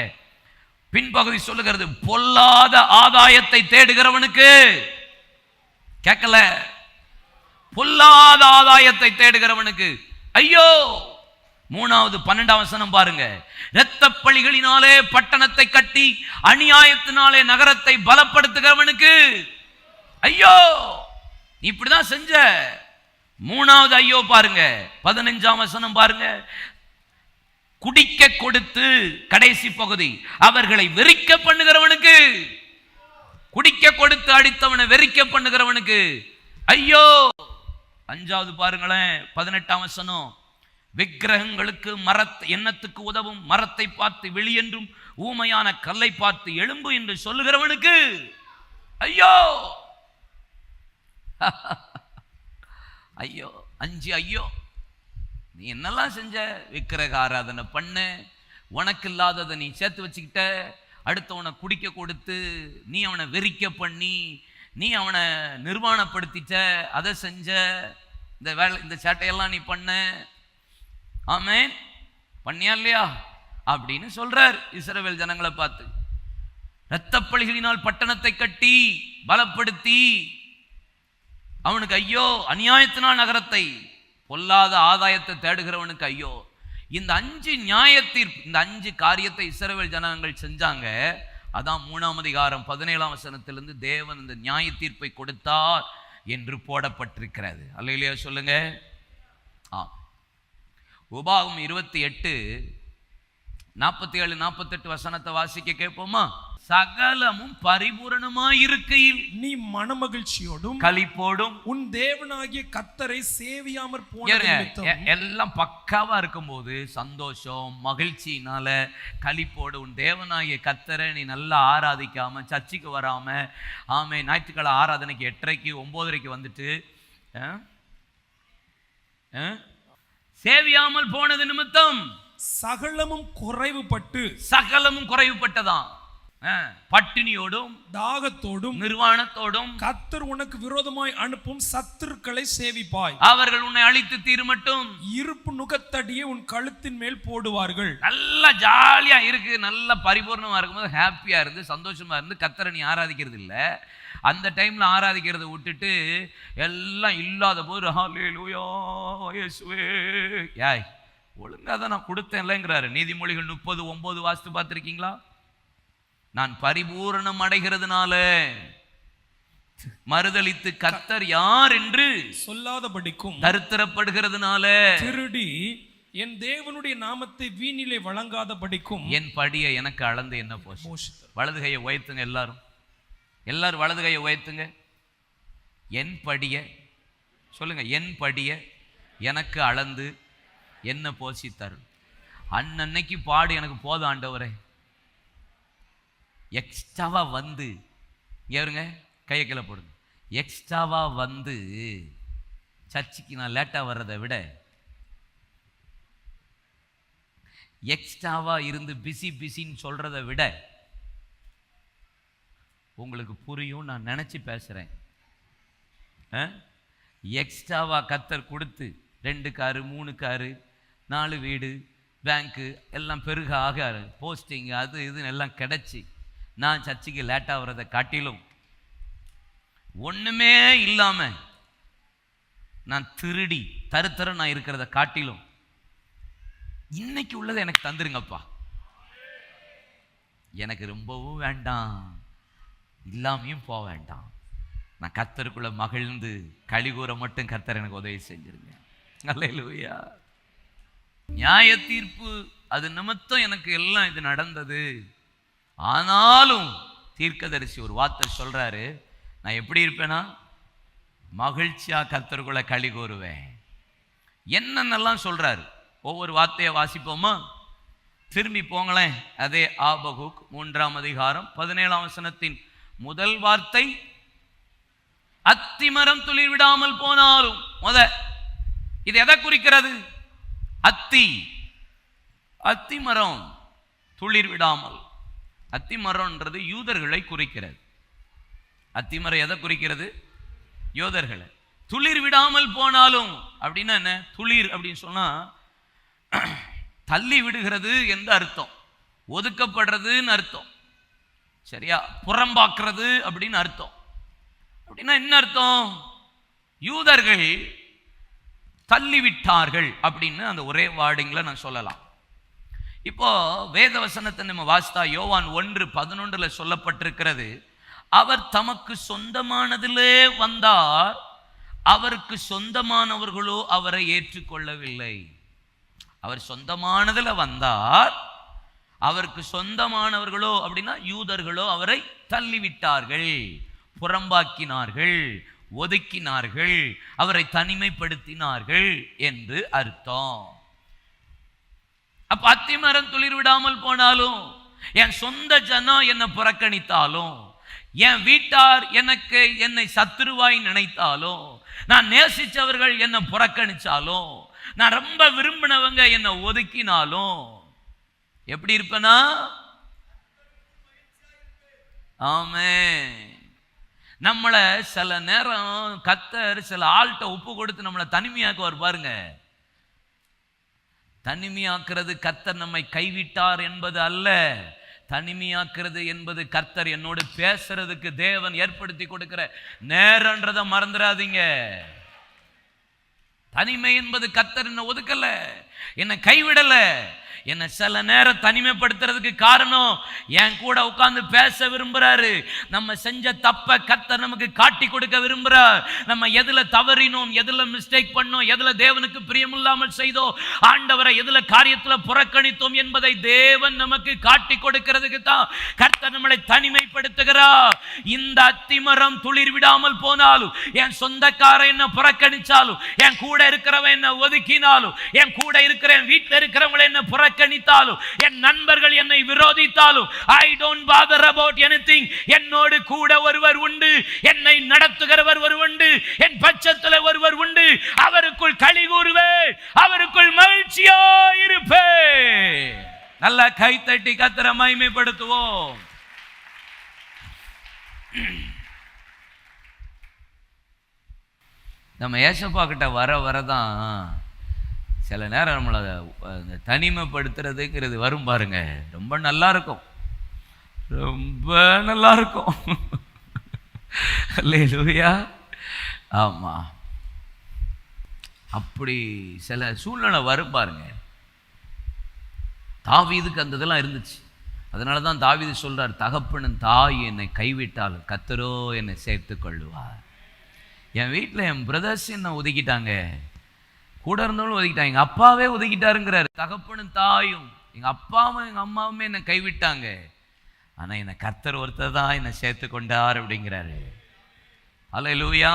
S2: பின்பகுதி சொல்லுகிறது, பொல்லாத ஆதாயத்தை தேடுகிறவனுக்கு. கேட்கல? பொல்லாத ஆதாயத்தை தேடுகிறவனுக்கு ஐயோ. மூணாவது 12ஆம் வசனம் பாருங்க. இரத்த பழிகளினாலே பட்டணத்தை கட்டி அநியாயத்தினாலே நகரத்தை பலப்படுத்துகிறவனுக்கு ஐயோ. நீ இப்படிதான் செஞ்ச. மூணாவது ஐயோ பாருங்க, 15ஆம் வசனம் பாருங்க. குடிக்க கொடுத்து, கடைசி பகுதி, அவர்களை வெறிக்க பண்ணுகிறவனுக்கு. குடிக்க கொடுத்து அடித்தவனை வெறிக்க பண்ணுகிறவனுக்கு ஐயோ. அஞ்சாவது பாருங்களேன், 18ஆம் வசனம். விக்கிரகங்களுக்கு எண்ணத்துக்கு உதவும் மரத்தை பார்த்து வெளி என்றும் ஊமையான கல்லை பார்த்து எலும்பு என்று சொல்லுகிறவனுக்கு ஐயோ. ஐயோ, 5 ஐயோ. நீ என்னெல்லாம் செஞ்ச? விக்கிரக ஆராதனை பண்ண, உனக்கு இல்லாததை நீ சேர்த்து வச்சுக்கிட்ட, அடுத்தவனை குடிக்க கொடுத்து, நீ அவனை வெறிக்க பண்ணி, நீ அவனை நிர்வாணப்படுத்திட்ட, அதை செஞ்ச, இந்த சேட்டையெல்லாம் நீ பண்ண. ஆமென். பண்ணியா இல்லையா அப்படின்னு சொல்றார் இஸ்ரவேல் ஜனங்களை பார்த்து. இரத்தப்பழிகளினால் பட்டணத்தை கட்டி பலப்படுத்தி அவனுக்கு ஐயோ. அநியாயத்தினால் நகரத்தை, பொல்லாத ஆதாயத்தை தேடுகிறவனுக்கு ஐயோ. இந்த 5 நியாய தீர்ப்பு, இந்த 5 காரியத்தை இஸ்ரவேல் ஜனங்கள் செஞ்சாங்க. அதான் 3ஆம் அதிகாரம் 17ஆம் வசனத்திலிருந்து தேவன் இந்த நியாய தீர்ப்பை கொடுத்தார் என்று போடப்பட்டிருக்கிறது. அல்லேலூயா சொல்லுங்க. உபாகம் 28:47-48 வசனத்தை வாசிக்க கேட்போமா? சகலமும் பரிபூரணமாய் இருக்கையில்
S3: நீ மனமகிழ்ச்சியோடும்
S2: களிப்போடும்
S3: உன் தேவனாகிய கர்த்தரை சேவியாமற் போனது.
S2: எல்லாம் பக்காவா இருக்கும்போது சந்தோஷம் மகிழ்ச்சினால களிப்போடு உன் தேவனாகிய கர்த்தரை நீ நல்லா ஆராதிக்காம, சர்ச்சுக்கு வராம, ஆமே ஞாயிற்றுக்கிழமை ஆராதனைக்கு 8:30 9:30 வந்துட்டு சேவியாமல் போனது நிமித்தம்
S3: சகலமும்
S2: குறைவுபட்டதாம். பட்டினியோடும்
S3: தாகத்தோடும்
S2: நிர்வாணத்தோடும்
S3: கர்த்தர் உனக்கு விரோதமாய் அனுப்பும் சத்துருக்களை சேவிப்பாய்.
S2: அவர்கள் உன்னை அழித்து தீருமட்டும்
S3: இருப்பு நுகத்தடியை உன் கழுத்தின் மேல் போடுவார்கள்.
S2: நல்லா ஜாலியா இருக்கு, நல்ல பரிபூர்ணமா இருக்கும்போது ஹாப்பியா இருந்து சந்தோஷமா இருந்து கர்த்தரை நீ ஆராதிக்கிறது இல்ல. அந்த டைம்ல ஆராதிக்கிறத விட்டுட்டு எல்லாம் இல்லாத போது ஹல்லேலூயா இயேசுவே யாய் ஒழுங்கா தான் நான் கொடுத்தேன்லங்கிறாரு. நீதிமொழிகள் 30:9 வாசித்து பார்த்திருக்கீங்களா? நான் பரிபூரணம் அடைகிறதுனால மறுதலித்து கர்த்தர் யார் என்று
S3: சொல்லாதபடிக்கும்
S2: தரித்திரப்படுகிறதுனால
S3: திருடி என் தேவனுடைய நாமத்தை வீணிலே வழங்காதபடிக்கும்
S2: என் படியை எனக்கு அளந்து என்ன போஷித்தார். வலது கையை உயர்த்துங்க, எல்லாரும் வலது கையை உயர்த்துங்க. என் படிய சொல்லுங்க, என் படிய எனக்கு அளந்து என்ன போஷித்தார். அன்னைக்கு பாடு எனக்கு போதும் ஆண்டவரே. எக்ஸ்ட்ராவா வந்து ஏறுங்க, கையை கீழே போடுங்க. எக்ஸ்ட்ராவா வந்து சர்ச்சுக்கு நான் லேட்டாக வர்றதை விட எக்ஸ்ட்ராவா இருந்து பிஸின்னு சொல்றதை விட உங்களுக்கு புரியும், நான் நினைச்சு பேசுறேன். எக்ஸ்ட்ராவா கர்த்தர் கொடுத்து 2 காரு 3 காரு 4 வீடு பேங்க்கு எல்லாம் பெருக ஆக போஸ்டிங் அது இதுன்னு எல்லாம் கிடைச்சி நான் சர்ச்சுக்கு லேட்டாக வர்றதை காட்டிலும் ஒண்ணுமே இல்லாம நான் திருடி தருத்தர நான் இருக்கிறத காட்டிலும் இன்னைக்கு உள்ளதை எனக்கு தந்துருங்கப்பா. எனக்கு ரொம்பவும் வேண்டாம், இல்லாமையும் போக வேண்டாம். நான் கர்த்தருக்குள்ள மகிழ்ந்து கலிகூற மட்டும் கர்த்தர் எனக்கு உதவி செஞ்சிருங்க. அல்லேலூயா. நியாய தீர்ப்பு அது நிமித்தம் எனக்கு எல்லாம் இது நடந்தது. ஆனாலும் தீர்க்கதரிசி ஒரு வார்த்தை சொல்றாரு, நான் எப்படி இருப்பேனா மகிழ்ச்சியா கர்த்தருக்குள்ள களி கூறுவேன். என்னென்னலாம் சொல்றாரு ஒவ்வொரு வார்த்தையை வாசிப்போமா? திரும்பி போங்களேன். அதே ஆபகுக் 3ஆம் அதிகாரம் 17ஆம் வசனத்தின் முதல் வார்த்தை, அத்திமரம் துளிர் விடாமல் போனாலும். இது எதை குறிக்கிறது? அத்தி அத்திமரம் துளிர் விடாமல், அத்திமரம்ன்றது யூதர்களை குறிக்கிறது. அத்திமரம் எதை குறிக்கிறது? யூதர்களை. துளிர் விடாமல் போனாலும் அப்படின்னா என்ன? துளிர் அப்படின்னு சொன்னா தள்ளி விடுகிறது என்று அர்த்தம், ஒதுக்கப்படுறதுன்னு அர்த்தம், சரியா? புறம்பாக்குறது அப்படின்னு அர்த்தம். அப்படின்னா என்ன அர்த்தம்? யூதர்கள் தள்ளிவிட்டார்கள் அப்படின்னு அந்த ஒரே வார்டிங்ல நான் சொல்லலாம். இப்போ வேத வசனத்தை நம்ம வாசித்தா யோவான் 1:11 சொல்லப்பட்டிருக்கிறது, அவர் தமக்கு சொந்தமானதிலே வந்தார், அவருக்கு சொந்தமானவர்களோ அவரை ஏற்றுக்கொள்ளவில்லை. அவர் சொந்தமானதில் வந்தார், அவருக்கு சொந்தமானவர்களோ அப்படின்னா யூதர்களோ அவரை தள்ளிவிட்டார்கள், புறம்பாக்கினார்கள், ஒதுக்கினார்கள், அவரை தனிமைப்படுத்தினார்கள் என்று அர்த்தம். அப்ப அத்திமரம் துளிர் விடாமல் போனாலும், என் சொந்த ஜனம் என்னை புறக்கணித்தாலும், என் வீட்டார் என்னை சத்துருவாய் நினைத்தாலும், நான் நேசிச்சவர்கள் என்னை புறக்கணிச்சாலும், நான் ரொம்ப விரும்பினவங்க என்னை ஒதுக்கினாலும் எப்படி இருப்பேனா? ஆமென். நம்மளை சில நேரம் கர்த்தர் சில ஆள்கிட்ட ஒப்பு கொடுத்து நம்மளை தனிமையாக்குவார் பாருங்க. தனிமையாக்குறது கர்த்தர் நம்மை கைவிட்டார் என்பது அல்ல. தனிமையாக்குறது என்பது கர்த்தர் என்னோடு பேசுறதுக்கு தேவன் ஏற்படுத்தி கொடுக்கிற நேரன்றதை மறந்துடாதீங்க. தனிமை என்பது கர்த்தர் என்னை ஒதுக்கல, என்னை கைவிடல. என்னை சில நேரம் தனிமைப்படுத்துறதுக்கு காரணம் என் கூட உட்கார்ந்து பேச விரும்புறாரு. நம்ம செஞ்ச தப்ப கர்த்தர் நமக்கு காட்டி கொடுக்க விரும்புறார். நம்ம எதுல தவறினோம், எதுல மிஸ்டேக் பண்ணோம், எதுல தேவனுக்கு பிரியமில்லாமல் செய்தோம், ஆண்டவரை எதுல காரியத்துல புறக்கணித்தோம் என்பதை தேவன் நமக்கு காட்டி கொடுக்கிறதுக்கு தான் கர்த்தர் நம்மளை தனிமைப்படுத்துகிறார். இந்த அத்திமரம் துளிர் விடாமல் போனாலும், என் சொந்தக்காரன் என்ன புறக்கணிச்சாலும், என் கூட இருக்கிறவன் என்ன ஒதுக்கினாலும், என் கூட இருக்கிற வீட்டில் இருக்கிறவங்களை என்ன புறக்கணித்தாலும், என் நண்பர்கள் என்னை விரோதித்தாலும், I don't bother about anything. என்னோடு கூட ஒருவர் உண்டு, என்னை நடத்துகிறவர் ஒருவர் உண்டு, என் பட்சத்தில் ஒருவர் உண்டு. அவருக்குள் களி கூறுவேன், அவருக்குள் மகிழ்ச்சியா இருப்பேன். நல்ல கை தட்டி கர்த்தரை மகிமைப்படுத்துவோம். நம்ம ஏசப்பா கிட்ட வரதான் சில நேரம் நம்மளை தனிமைப்படுத்துறதுங்கிறது வரும் பாருங்க. ரொம்ப நல்லா இருக்கும், ரொம்ப நல்லா இருக்கும். அல்லேலூயா. ஆமா, அப்படி சில சூழ்நிலை வரும் பாருங்க. தாவீதுக்கு அந்த இதெல்லாம் இருந்துச்சு. அதனால தான் தாவீது சொல்றார், தகப்பனும் தாய் என்னை கைவிட்டால் கர்த்தரோ என்னை சேர்த்து கொள்ளுவார். என் வீட்டில் என் பிரதர்ஸ் என்ன ஒதுக்கிட்டாங்க, கூட இருந்தவங்களும் ஒதுக்கிட்டாங்க, எங்கள் அப்பாவே ஒதுக்கிட்டாருங்கிறாரு. தகப்பனும் தாயும் எங்கள் அப்பாவும் எங்கள் அம்மாவுமே என்னை கைவிட்டாங்க, ஆனால் என்னை கர்த்தர் ஒருத்தர் தான் என்னை சேர்த்து கொண்டார் அப்படிங்கிறாரு. அல்லேலூயா.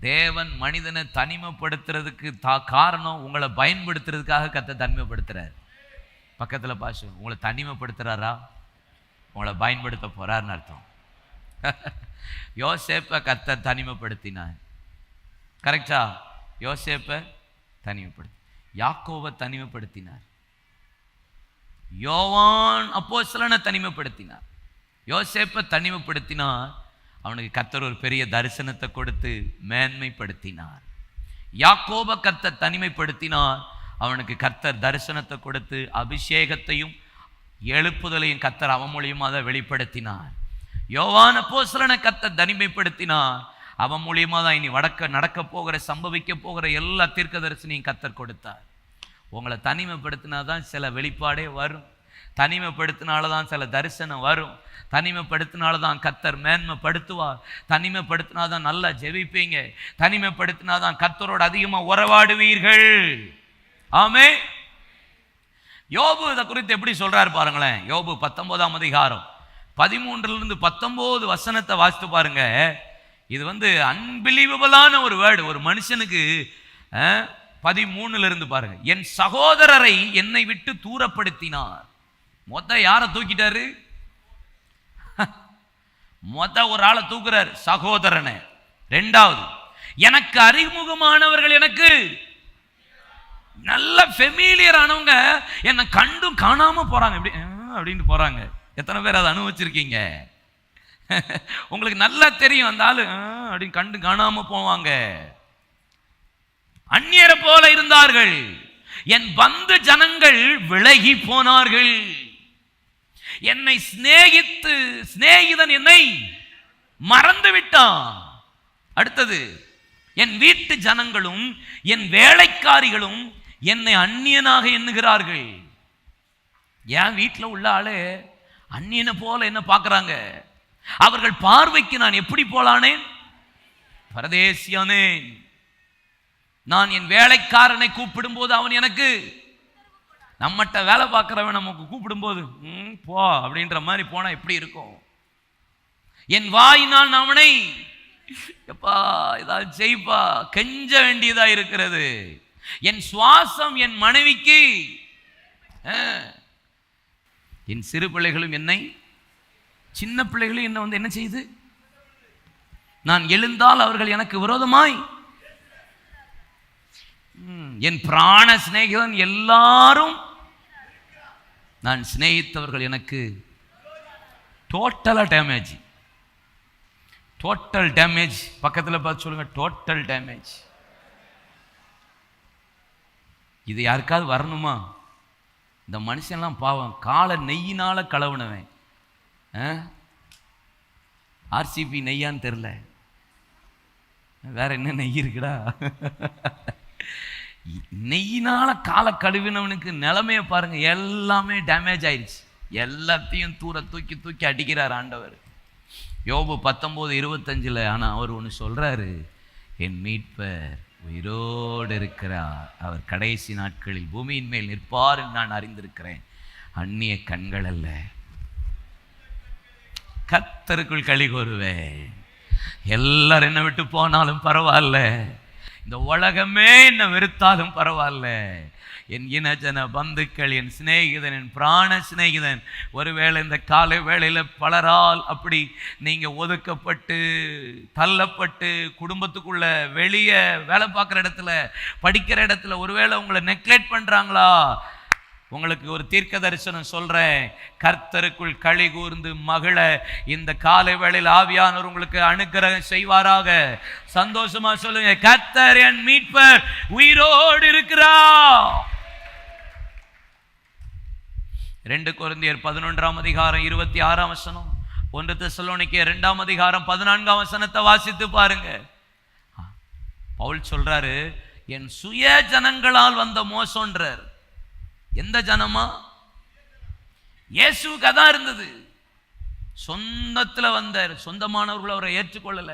S2: தேவன் மனிதனை தனிமைப்படுத்துறதுக்கு காரணம் உங்களை பயன்படுத்துறதுக்காக கர்த்தர் தனிமைப்படுத்துறாரு. பக்கத்தில் பாசு, உங்களை தனிமைப்படுத்துறாரா, உங்களை பயன்படுத்த போறாருன்னு அர்த்தம். யோசேப்பை கர்த்தர் தனிமைப்படுத்தினார், கரெக்டா? யோசேப்பை தனிமைப்படுத்தி, யாக்கோவை தனிமைப்படுத்தினார், யோவான் அப்போஸ்தலனை தனிமைப்படுத்தினார். யோசேப்பை தனிமைப்படுத்தினார், அவனுக்கு கர்த்தர் ஒரு பெரிய தரிசனத்தை கொடுத்து மேன்மைப்படுத்தினார். யாக்கோபை கர்த்தர் தனிமைப்படுத்தினார், அவனுக்கு கர்த்தர் தரிசனத்தை கொடுத்து அபிஷேகத்தையும் எழுப்புதலையும் கர்த்தர் அவன் மூலியமாக அதை வெளிப்படுத்தினார். யோவான் அப்போஸ்தலனை கர்த்தர் தனிமைப்படுத்தினார், அவன் மூலியமாக தான் இனி நடக்க போகிற சம்பவிக்க போகிற எல்லா தீர்க்க தரிசனையும் கர்த்தர் கொடுத்தார். உங்களை தனிமைப்படுத்தினா தான் சில வெளிப்பாடே வரும், தனிமைப்படுத்தினால தான் சில தரிசனம் வரும், தனிமைப்படுத்தினால தான் கர்த்தர் மேன்மைப்படுத்துவார், தனிமைப்படுத்தினா தான் நல்லா ஜெபிப்பீங்க, தனிமைப்படுத்தினா தான் கர்த்தரோடு அதிகமாக உறவாடுவீர்கள். ஆமே. யோபு இதை குறித்து எப்படி சொல்றாரு பாருங்களேன். யோபு 19ஆம் அதிகாரம் 13-19 வசனத்தை வாசித்து பாருங்க. இது அன்பிலீவபிளான ஒரு வேர்டு. ஒரு மனுஷனுக்கு 13 பாருங்க. என் சகோதரரை என்னை விட்டு தூரப்படுத்தினார். யாரை தூக்கிட்டாரு? ஒரு ஆளை தூக்குறாரு, சகோதரனை. 2வது, எனக்கு அறிமுகமானவர்கள் எனக்கு நல்ல ஃபெமிலியர் ஆனவங்க என்னை கண்டும் காணாம போறாங்க, எப்படி அப்படின்னு போறாங்க. எத்தனை பேர் அதை அனுபவிச்சிருக்கீங்க? உங்களுக்கு நல்லா தெரியும் அந்த ஆளு அப்படின்னு கண்டு காணாம போவாங்க. அந்நியரை போல இருந்தார்கள். என் பந்து ஜனங்கள் விலகி போனார்கள். என்னை சிநேகிதன் என்னை மறந்து விட்டான். அடுத்தது, என் வீட்டு ஜனங்களும் என் வேலைக்காரிகளும் என்னை அந்நியனாக எண்ணுகிறார்கள். என் வீட்டில் உள்ள ஆளே அந்நியனை போல என்ன பார்க்கறாங்க. அவர்கள் பார்வைக்கு நான் எப்படி போலானேன்? பரதேசியானேன். நான் என் வேலைக்காரனை கூப்பிடும் போது அவன் எனக்கு, நம்மகிட்ட வேலை பார்க்கிறவன் நமக்கு கூப்பிடும் போது போ அப்படின்ற மாதிரி போனா எப்படி இருக்கும்? என் வாயினால் நான் அவனை எப்பா ஏதாவது செய்ப்பா கெஞ்ச வேண்டியதா இருக்கிறது. என் சுவாசம் என் மனைவிக்கு, என் சிறு பிள்ளைகளும் என்னை, சின்ன பிள்ளைகளும் என்ன என்ன செய்யுது? நான் எழுந்தால் அவர்கள் எனக்கு விரோதமாய். என் பிராண சிநேகிதன் எல்லாரும், நான் சிநேகித்தவர்கள் எனக்கு டோட்டலா டேமேஜ். Total damage. பக்கத்தில் பார்த்து சொல்லுங்க, டோட்டல் டேமேஜ். இது யாருக்காவது வரணுமா? இந்த மனுஷன்லாம் பாவம், காலை நெய்யினால கலவுனவன். ஆர்சிபி நெய்யான்னு தெரில, வேற என்ன நெய் இருக்குடா? நெய்யினால காலை கழுவினவனுக்கு நிலைமையை பாருங்க, எல்லாமே டேமேஜ் ஆயிடுச்சு. எல்லாத்தையும் தூக்கி தூக்கி அடிக்கிறார் ஆண்டவர். யோபு 19:25. ஆனால் அவர் ஒன்று சொல்றாரு, என் மீட்பர் உயிரோடு இருக்கிறார், அவர் கடைசி நாட்களில் பூமியின் மேல் நிற்பார் என்று நான் அறிந்திருக்கிறேன். அந்நிய கண்கள் அல்ல, கர்த்தருக்குள் களி கூறுவேன். எல்லாரும் என்ன விட்டு போனாலும் பரவாயில்ல, இந்த உலகமே என்ன வெறுத்தாலும் பரவாயில்ல, என் இனஜன பந்துக்கள், என் சிநேகிதன், என் பிராண சிநேகிதன், ஒருவேளை இந்த காலை வேளையில் பலரால் அப்படி நீங்கள் ஒதுக்கப்பட்டு தள்ளப்பட்டு குடும்பத்துக்குள்ள வெளியே வேலை பார்க்குற இடத்துல படிக்கிற இடத்துல ஒருவேளை உங்களை நெக்லெக்ட் பண்ணுறாங்களா? உங்களுக்கு ஒரு தீர்க்க தரிசனம் சொல்றேன், கர்த்தருக்குள் களி கூர்ந்து மகிழ இந்த காலை வேளையில் ஆவியானவர் உங்களுக்கு அனுக்கிரகம் செய்வாராக. சந்தோஷமா சொல்லுங்க, கர்த்தர் என் மீட்பர் உயிரோடு இருக்கிறார். 2 கொரிந்தியர் 11:26 1 தெசலோனிக்கேயர் 2:14 வாசித்து பாருங்க. பவுல் சொல்றாரு, என் சுய ஜனங்களால் வந்த மோசம்ன்றார். எந்த ஜனமா? இயேசுவுக்கு அதான் இருந்தது. சொந்தத்துல வந்தார், சொந்தமானவர்கள் அவரை ஏற்றுக்கொள்ளல.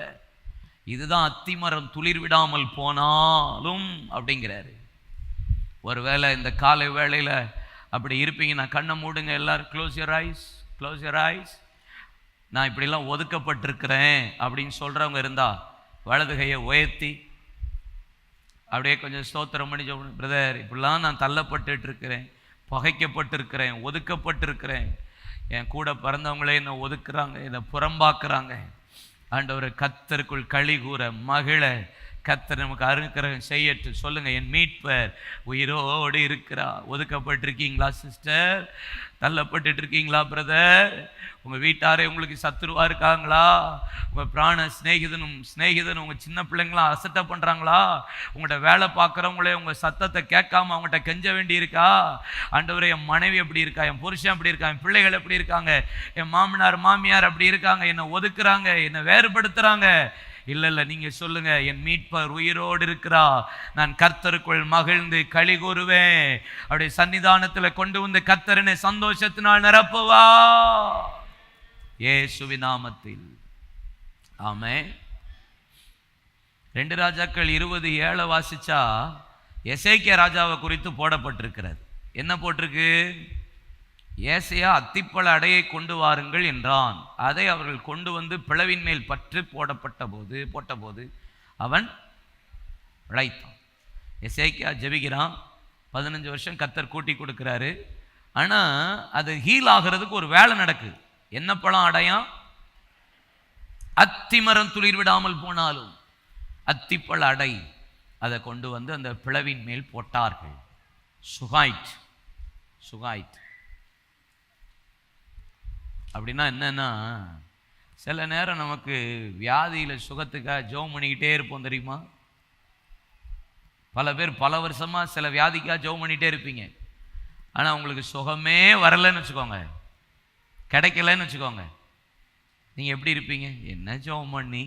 S2: இதுதான் அத்திமரம் துளிர் விடாமல் போனாலும் அப்படிங்கிறாரு. ஒருவேளை இந்த காலை வேளையில அப்படி இருப்பீங்கன்னா கண்ணை மூடுங்க எல்லாரும். Close your eyes. நான் இப்படிலாம் ஒதுக்கப்பட்டிருக்கிறேன் அப்படின்னு சொல்றவங்க இருந்தா வலது கையை உயர்த்தி அப்படியே கொஞ்சம் ஸ்தோத்திரம் பண்ணி சொல்லணும். பிரதர், இப்படிலாம் நான் தள்ளப்பட்டு இருக்கிறேன், பகைக்கப்பட்டிருக்கிறேன், ஒதுக்கப்பட்டிருக்கிறேன், என் கூட பிறந்தவங்களே என்னை ஒதுக்குறாங்க, என்னை புறம்பாக்குறாங்க. ஆண்டவரை கர்த்தருக்குள் களி கூற மகிழ கர்த்தர் நமக்கு அனுக்கிரகம் செய்யட்டு. சொல்லுங்க, என் மீட்பர் உயிரோடு இருக்கிறார். ஒதுக்கப்பட்டிருக்கீங்களா சிஸ்டர்? தள்ளப்பட்டு இருக்கீங்களா பிரதர்? உங்க வீட்டாரே உங்களுக்கு சத்துருவா இருக்காங்களா? உங்க பிராண சிநேகிதனும் உங்க சின்ன பிள்ளைங்களாம் அசட்டை பண்றாங்களா? உங்கள்கிட்ட வேலை பார்க்குறவங்களே உங்க சத்தத்தை கேட்காம அவங்கள்ட்ட கெஞ்ச வேண்டி இருக்கா? ஆண்டவரே, என் மனைவி எப்படி இருக்கா, என் புருஷன் எப்படி இருக்கா, என் பிள்ளைகள் எப்படி இருக்காங்க, என் மாமனார் மாமியார் அப்படி இருக்காங்க, என்னை ஒதுக்குறாங்க, என்னை வேறுபடுத்துறாங்க. இல்ல, நீங்க சொல்லுங்க, என் மீட்பர் உயிரோடு இருக்கிறா, நான் கர்த்தருக்குள் மகிழ்ந்து களி கூறுவேன். அப்படியே சன்னிதானத்துல கொண்டு வந்து கர்த்தரனை சந்தோஷத்தினால் நிரப்புவா, இயேசுவின் நாமத்தில். ஆமென். 2 ராஜாக்கள் 20:7 வாசிச்சா எசேக்கியா ராஜாவை குறித்து போடப்பட்டிருக்கிறது. என்ன போட்டிருக்கு? ஏசையா அத்திப்பழ அடையை கொண்டு வாருங்கள் என்றான். அதை அவர்கள் கொண்டு வந்து பிளவின் மேல் பற்று போட்டபோது அவன் உழைத்தான். எசேக்கியா ஜெபிக்கிறான். 15 வருஷம் கர்த்தர் கூட்டி கொடுக்கிறாரு. ஆனா அது ஹீல் ஆகிறதுக்கு ஒரு வேலை நடக்குது. என்ன பழம் அடையான்? அத்திமரம் துளிர் விடாமல் போனாலும் அத்திப்பழ அடை. அதை கொண்டு வந்து அந்த பிளவின் மேல் போட்டார்கள். சுகாய்ட் அப்படின்னா என்னன்னா, சில நேரம் நமக்கு வியாதியில் சுகத்துக்காக ஜெபம் பண்ணிக்கிட்டே இருப்போம் தெரியுமா? பல பேர் பல வருஷமாக சில வியாதிக்காக ஜெபம் பண்ணிகிட்டே இருப்பீங்க. ஆனால் உங்களுக்கு சுகமே வரலைன்னு வச்சுக்கோங்க, கிடைக்கலன்னு வச்சுக்கோங்க, நீங்கள் எப்படி இருப்பீங்க? என்ன ஜெபம் பண்ணி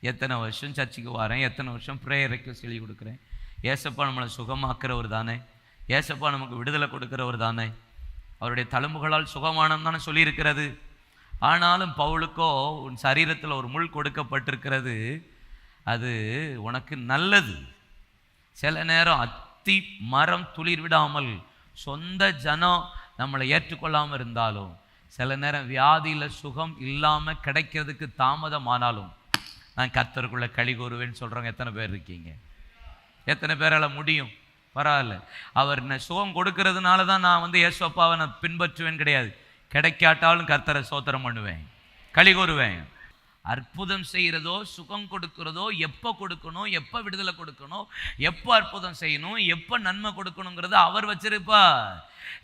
S2: எத்தனை வருஷம் சர்ச்சுக்கு வரேன், எத்தனை வருஷம் ப்ரேயர் ரெக்வெஸ்ட் எழுதி கொடுக்குறேன், ஏசப்பா நம்மளை சுகமாக்குறவர் தானே, ஏசப்பா நமக்கு விடுதலை கொடுக்குறவர் தானே, அவருடைய தழும்புகளால் சுகமானம் தானே சொல்லியிருக்கிறது. ஆனாலும் பவுலுக்கோ உன் சரீரத்தில் ஒரு முள் கொடுக்கப்பட்டிருக்கிறது, அது உனக்கு நல்லது. சில நேரம் அத்தி மரம் துளிர் விடாமல் சொந்த ஜனம் நம்மளை ஏற்றுக்கொள்ளாமல் இருந்தாலும், சில நேரம் வியாதியில் சுகம் இல்லாமல் கிடைக்கிறதுக்கு தாமதமானாலும் நான் கர்த்தருக்குள்ளே களி கூறுவேன்னு சொல்கிறவங்க எத்தனை பேர் இருக்கீங்க? எத்தனை பேரால் முடியும்? பரவாயில்ல, அவர் என்ன சுகம் கொடுக்கறதுனால தான் நான் இயேசுப்பாவை நான் பின்பற்றுவேன் கிடையாது. கிடைக்காட்டாலும் கர்த்தரை ஸ்தோத்திரம் பண்ணுவேன், களி கூறுவேன். அற்புதம் செய்கிறதோ சுகம் கொடுக்கிறதோ, எப்போ கொடுக்கணும், எப்போ விடுதலை கொடுக்கணும், எப்போ அற்புதம் செய்யணும், எப்போ நன்மை கொடுக்கணுங்கிறத அவர் வச்சிருப்பார்.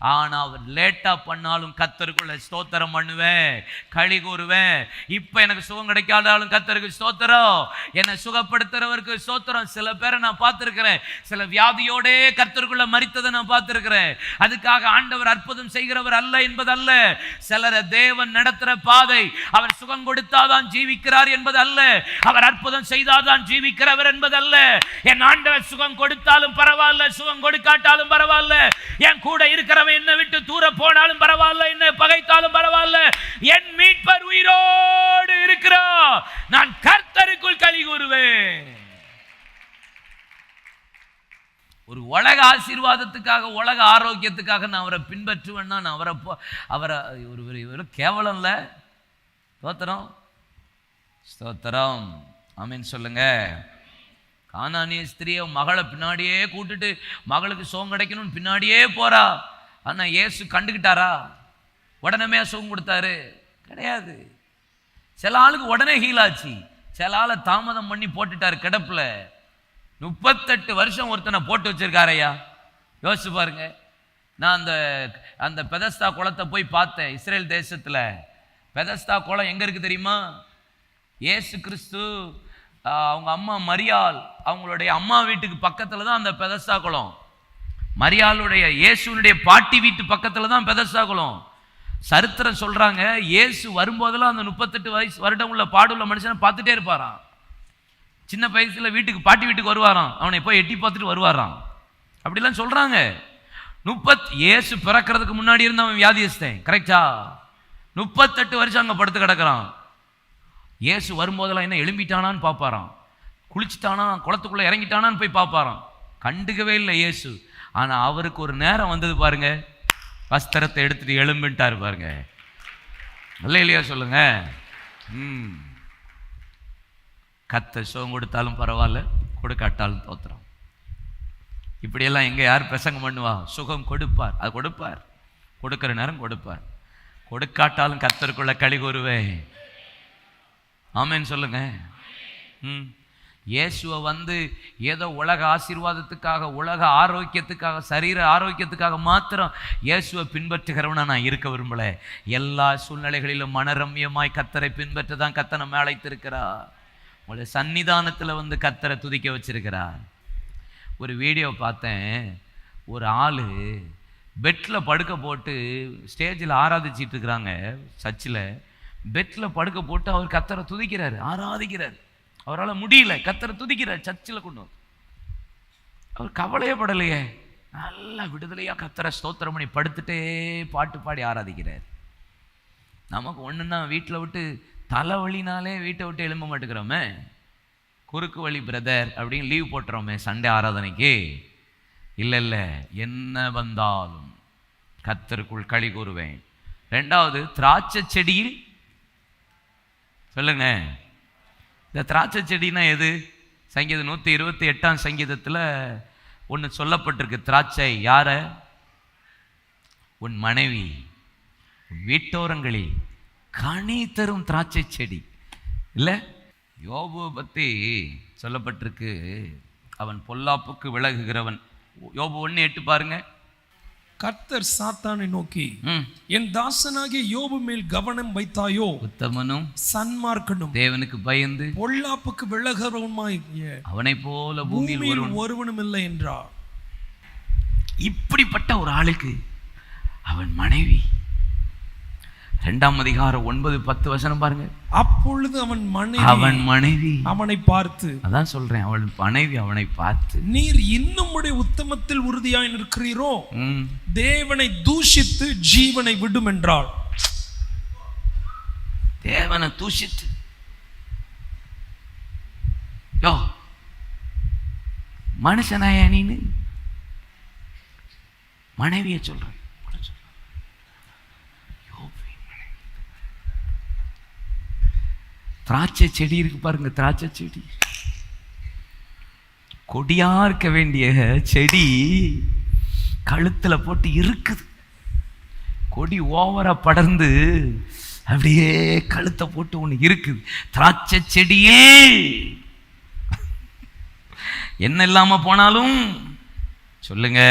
S2: ஆனால் அவர் லேட்டாக பண்ணாலும் கர்த்தருக்குள்ள ஸ்தோத்திரம் பண்ணுவேன், களி கூறுவேன். இப்போ எனக்கு சுகம் கிடைக்காதாலும் கர்த்தருக்கு ஸ்தோத்திரம், என்னை சுகப்படுத்துறவருக்கு ஸ்தோத்திரம். சில பேரை நான் பார்த்துருக்கிறேன், சில வியாதியோடே கர்த்தருக்குள்ள மரித்ததை நான் பார்த்துருக்கிறேன். அதுக்காக ஆண்டவர் அற்புதம் செய்கிறவர் அல்ல என்பதல்ல. சிலரை தேவன் நடத்துகிற பாதை அவர் சுகம் கொடுத்தாதான் ஜீவிக்கிறார் என்பது அல்ல, அவர் அற்புதம் செய்தாதான் ஜீவிக்கிறவர் என்பதல்ல. என் ஆண்டவர் சுகம் கொடுத்தாலும் பரவாயில்ல, சுகம் கொடுக்காட்டாலும் பரவாயில்ல, என் கூட இருக்கிறவன் என்னை விட்டு தூர போனாலும் பரவாயில்ல, என்னை பகைத்தாலும் பரவாயில்ல, என் மீட்பர் உயிரோடு இருக்கிறார், நான் கர்த்தருக்குள் களி கூறுவேன். ஒரு உலக ஆசீர்வாதத்துக்காக, உலக ஆரோக்கியத்துக்காக நான் அவரை பின்பற்றுவேன்னா நான் அவரை ஒரு கேவலம் இல்லை. ஸ்தோத்திரம் ஸ்தோத்திரம், ஆமென் சொல்லுங்க. கானானிய ஸ்திரியை மகளை பின்னாடியே கூட்டுட்டு மகளுக்கு சுகம் கிடைக்கணும்னு பின்னாடியே போறா. ஆனால் இயேசு கண்டுக்கிட்டாரா? உடனே சுகம் கொடுத்தாரு? கிடையாது. சில ஆளுக்கு உடனே ஹீலாச்சு, சில ஆளை தாமதம் பண்ணி போட்டுட்டாரு கிடப்பில். 38 வருஷம் ஒருத்தனை போட்டு வச்சிருக்காரையா, யோசிச்சு பாருங்க. நான் அந்த பெதஸ்தா குளத்தை போய் பார்த்தேன். இஸ்ரேல் தேசத்தில் பெதஸ்தா குளம் எங்கே இருக்குது தெரியுமா? இயேசு கிறிஸ்து அவங்க அம்மா மரியாள் அவங்களுடைய அம்மா வீட்டுக்கு பக்கத்தில் தான் அந்த பெதஸ்தா குளம். மரியாளுடைய இயேசுனுடைய பாட்டி வீட்டு பக்கத்தில் தான் பெதஸ்தா குளம். சரித்திரம் சொல்கிறாங்க, இயேசு வரும்போதெல்லாம் அந்த 38 வருடம் உள்ள பாடுள்ள மனுஷனை பார்த்துட்டே இருப்பாராம். சின்ன வயசில் பாட்டி வீட்டுக்கு வருவாராம், அவனை போய் எட்டி பார்த்துட்டு வருவாராம். அப்படிலாம் சொல்கிறாங்க. இயேசு பிறக்கிறதுக்கு முன்னாடி இருந்து அவன் வியாதியஸ்தன், கரெக்டா? 38 வருஷம் அங்கே படுத்து கிடக்கிறான். இயேசு வரும்போதெல்லாம் என்ன எழும்பிட்டானான்னு பார்ப்பாராம், குளிச்சுட்டானா, குளத்துக்குள்ளே இறங்கிட்டானான்னு போய் பார்ப்பாராம். கண்டுக்கவே இல்லை இயேசு. ஆனால் அவருக்கு ஒரு நேரம் வந்தது பாருங்க, வஸ்திரத்தை எடுத்துட்டு எழும்பிட்டாரு பாருங்க. இல்லையா சொல்லுங்க. கர்த்தர் சுகம் கொடுத்தாலும் பரவாயில்ல, கொடுக்காட்டாலும் தோத்திரம். இப்படியெல்லாம் எங்கே யார் பிரசங்கம் பண்ணுவா? சுகம் கொடுப்பார், அது கொடுப்பார், கொடுக்கிற நேரம் கொடுப்பார். கொடுக்காட்டாலும் கர்த்தருக்குள்ள களி கூறுவேன், ஆமென் சொல்லுங்க. இயேசுவை ஏதோ உலக ஆசீர்வாதத்துக்காக, உலக ஆரோக்கியத்துக்காக, சரீர ஆரோக்கியத்துக்காக மாத்திரம் இயேசுவை பின்பற்றுகிறவனா நான் இருக்க விரும்பல. எல்லா சூழ்நிலைகளிலும் மனரம்யமாய் கர்த்தரை பின்பற்ற தான் கர்த்தர் நம்மை அழைத்திருக்கிறார். உங்களுடைய சன்னிதானத்தில் கர்த்தரை துதிக்க வச்சிருக்கிறார். ஒரு வீடியோ பார்த்தேன், ஒரு ஆள் பெட்டில் படுக்க போட்டு ஸ்டேஜில் ஆராதிச்சிட்டு இருக்கிறாங்க. சர்ச்சில் பெட்டில் படுக்க போட்டு அவர் கர்த்தரை துதிக்கிறார், ஆராதிக்கிறார். அவரால் முடியல, கர்த்தரை துதிக்கிறார். சர்ச்சில் கொண்டு அவர் கவலையே படலையே, நல்லா விடுதலையாக கர்த்தரை ஸ்தோத்திரம் பண்ணி படுத்துட்டே பாட்டு பாடி ஆராதிக்கிறார். நமக்கு ஒன்றுன்னா வீட்டில் விட்டு தலைவலினாலே வீட்டை விட்டு எழும்ப மாட்டேங்கிறோமே, குறுக்கு வழி பிரதர் அப்படின்னு லீவ் போட்டுறோமே சண்டே ஆராதனைக்கு. இல்லை, என்ன வந்தாலும் கர்த்தருக்குள் களி கூறுவேன். 2வது, திராட்சை செடியில் சொல்லுங்க. இந்த திராட்சை செடினா எது? சங்கீதம் 128 சங்கீதத்தில் ஒன்று சொல்லப்பட்டிருக்கு. திராட்சை யார? உன் மனைவி, வீட்டோரங்களில் கனி தரும் திராட்சை செடி. இல்லை, யோபு பற்றி சொல்லப்பட்டிருக்கு, அவன் பொல்லாப்புக்கு விலகுகிறவன், யோபு 1:8 பாருங்க.
S3: கர்த்தர் சாத்தானை நோக்கி,
S2: ம்.
S3: என் தாசனாகிய யோபு மேல் கவனம் வைத்தாயோ?
S2: உத்தமனும்
S3: சன்மார்க்கனும்
S2: தேவனுக்கு பயந்து
S3: பொல்லாப்புக்கு விலகிறவனுமாய்
S2: அவனை போல பூமியில்
S3: ஒருவனும் இல்லை என்றார்.
S2: இப்படிப்பட்ட ஒரு ஆளுக்கு அவன் மனைவி 2ஆம் அதிகாரம் 9-10 வசனம் பாருங்க.
S3: அப்பொழுது அவன் மனைவி அவனை பார்த்து,
S2: அதான் சொல்றேன், அவள் மனைவி அவனை பார்த்து,
S3: நீர் இன்னும் உத்தமத்தில் உறுதியாய் நிற்கிறீரோ? தேவனை தூஷித்து ஜீவனை விடும் என்றாள்.
S2: தேவனை தூஷித்து, யோ மனுஷனாயா நீனு? மனைவியை சொல்றேன். திராட்சை செடி இருக்கு பாருங்க, திராட்சை செடி கொடியா இருக்க வேண்டிய செடி கழுத்துல போட்டு இருக்குது. கொடி ஓவரா படர்ந்து அப்படியே கழுத்தை போட்டு ஒண்ணு இருக்குது. திராட்சை செடியே என்ன இல்லாம போனாலும் சொல்லுங்க,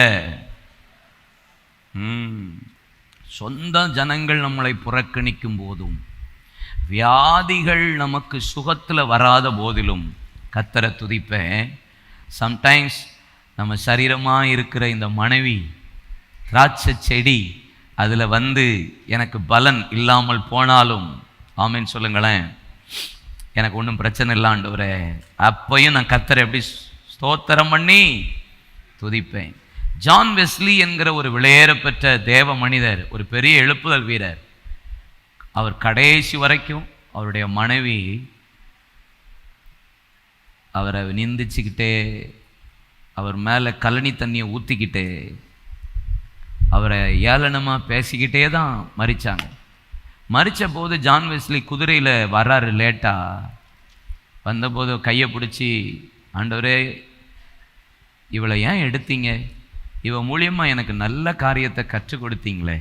S2: சொந்த ஜனங்கள் நம்மளை புறக்கணிக்கும் போதும், வியாதிகள் நமக்கு சுகத்தில் வராத போதிலும் கர்த்தரை துதிப்பேன். சம்டைம்ஸ் நம்ம சரீரமாக இருக்கிற இந்த மனைவி திராட்சை செடி அதில் வந்து எனக்கு பலன் இல்லாமல் போனாலும் ஆமேன்னு சொல்லுங்களேன், எனக்கு ஒன்றும் பிரச்சனை இல்லை ஆண்டவரே, அப்பையும் நான் கர்த்தரை எப்படி ஸ்தோத்திரம் பண்ணி துதிப்பேன். ஜான் வெஸ்லி என்கிற ஒரு விலையேறப்பெற்ற தேவ மனிதர், ஒரு பெரிய எழுப்புதல் வீரர். அவர் கடைசி வரைக்கும் அவருடைய மனைவி அவரை நிந்திச்சுக்கிட்டே, அவர் மேலே கழனி தண்ணியை ஊற்றிக்கிட்டே, அவரை ஏளனமாக பேசிக்கிட்டே தான் மரித்தாங்க. மரித்த போது ஜான் வெஸ்லி குதிரையில் வர்றாரு. லேட்டாக வந்தபோது கையை பிடிச்சி, ஆண்டவரே இவளை ஏன் எடுத்தீங்க? இவ மூலியமாக எனக்கு நல்ல காரியத்தை கற்றுக் கொடுத்தீங்களே,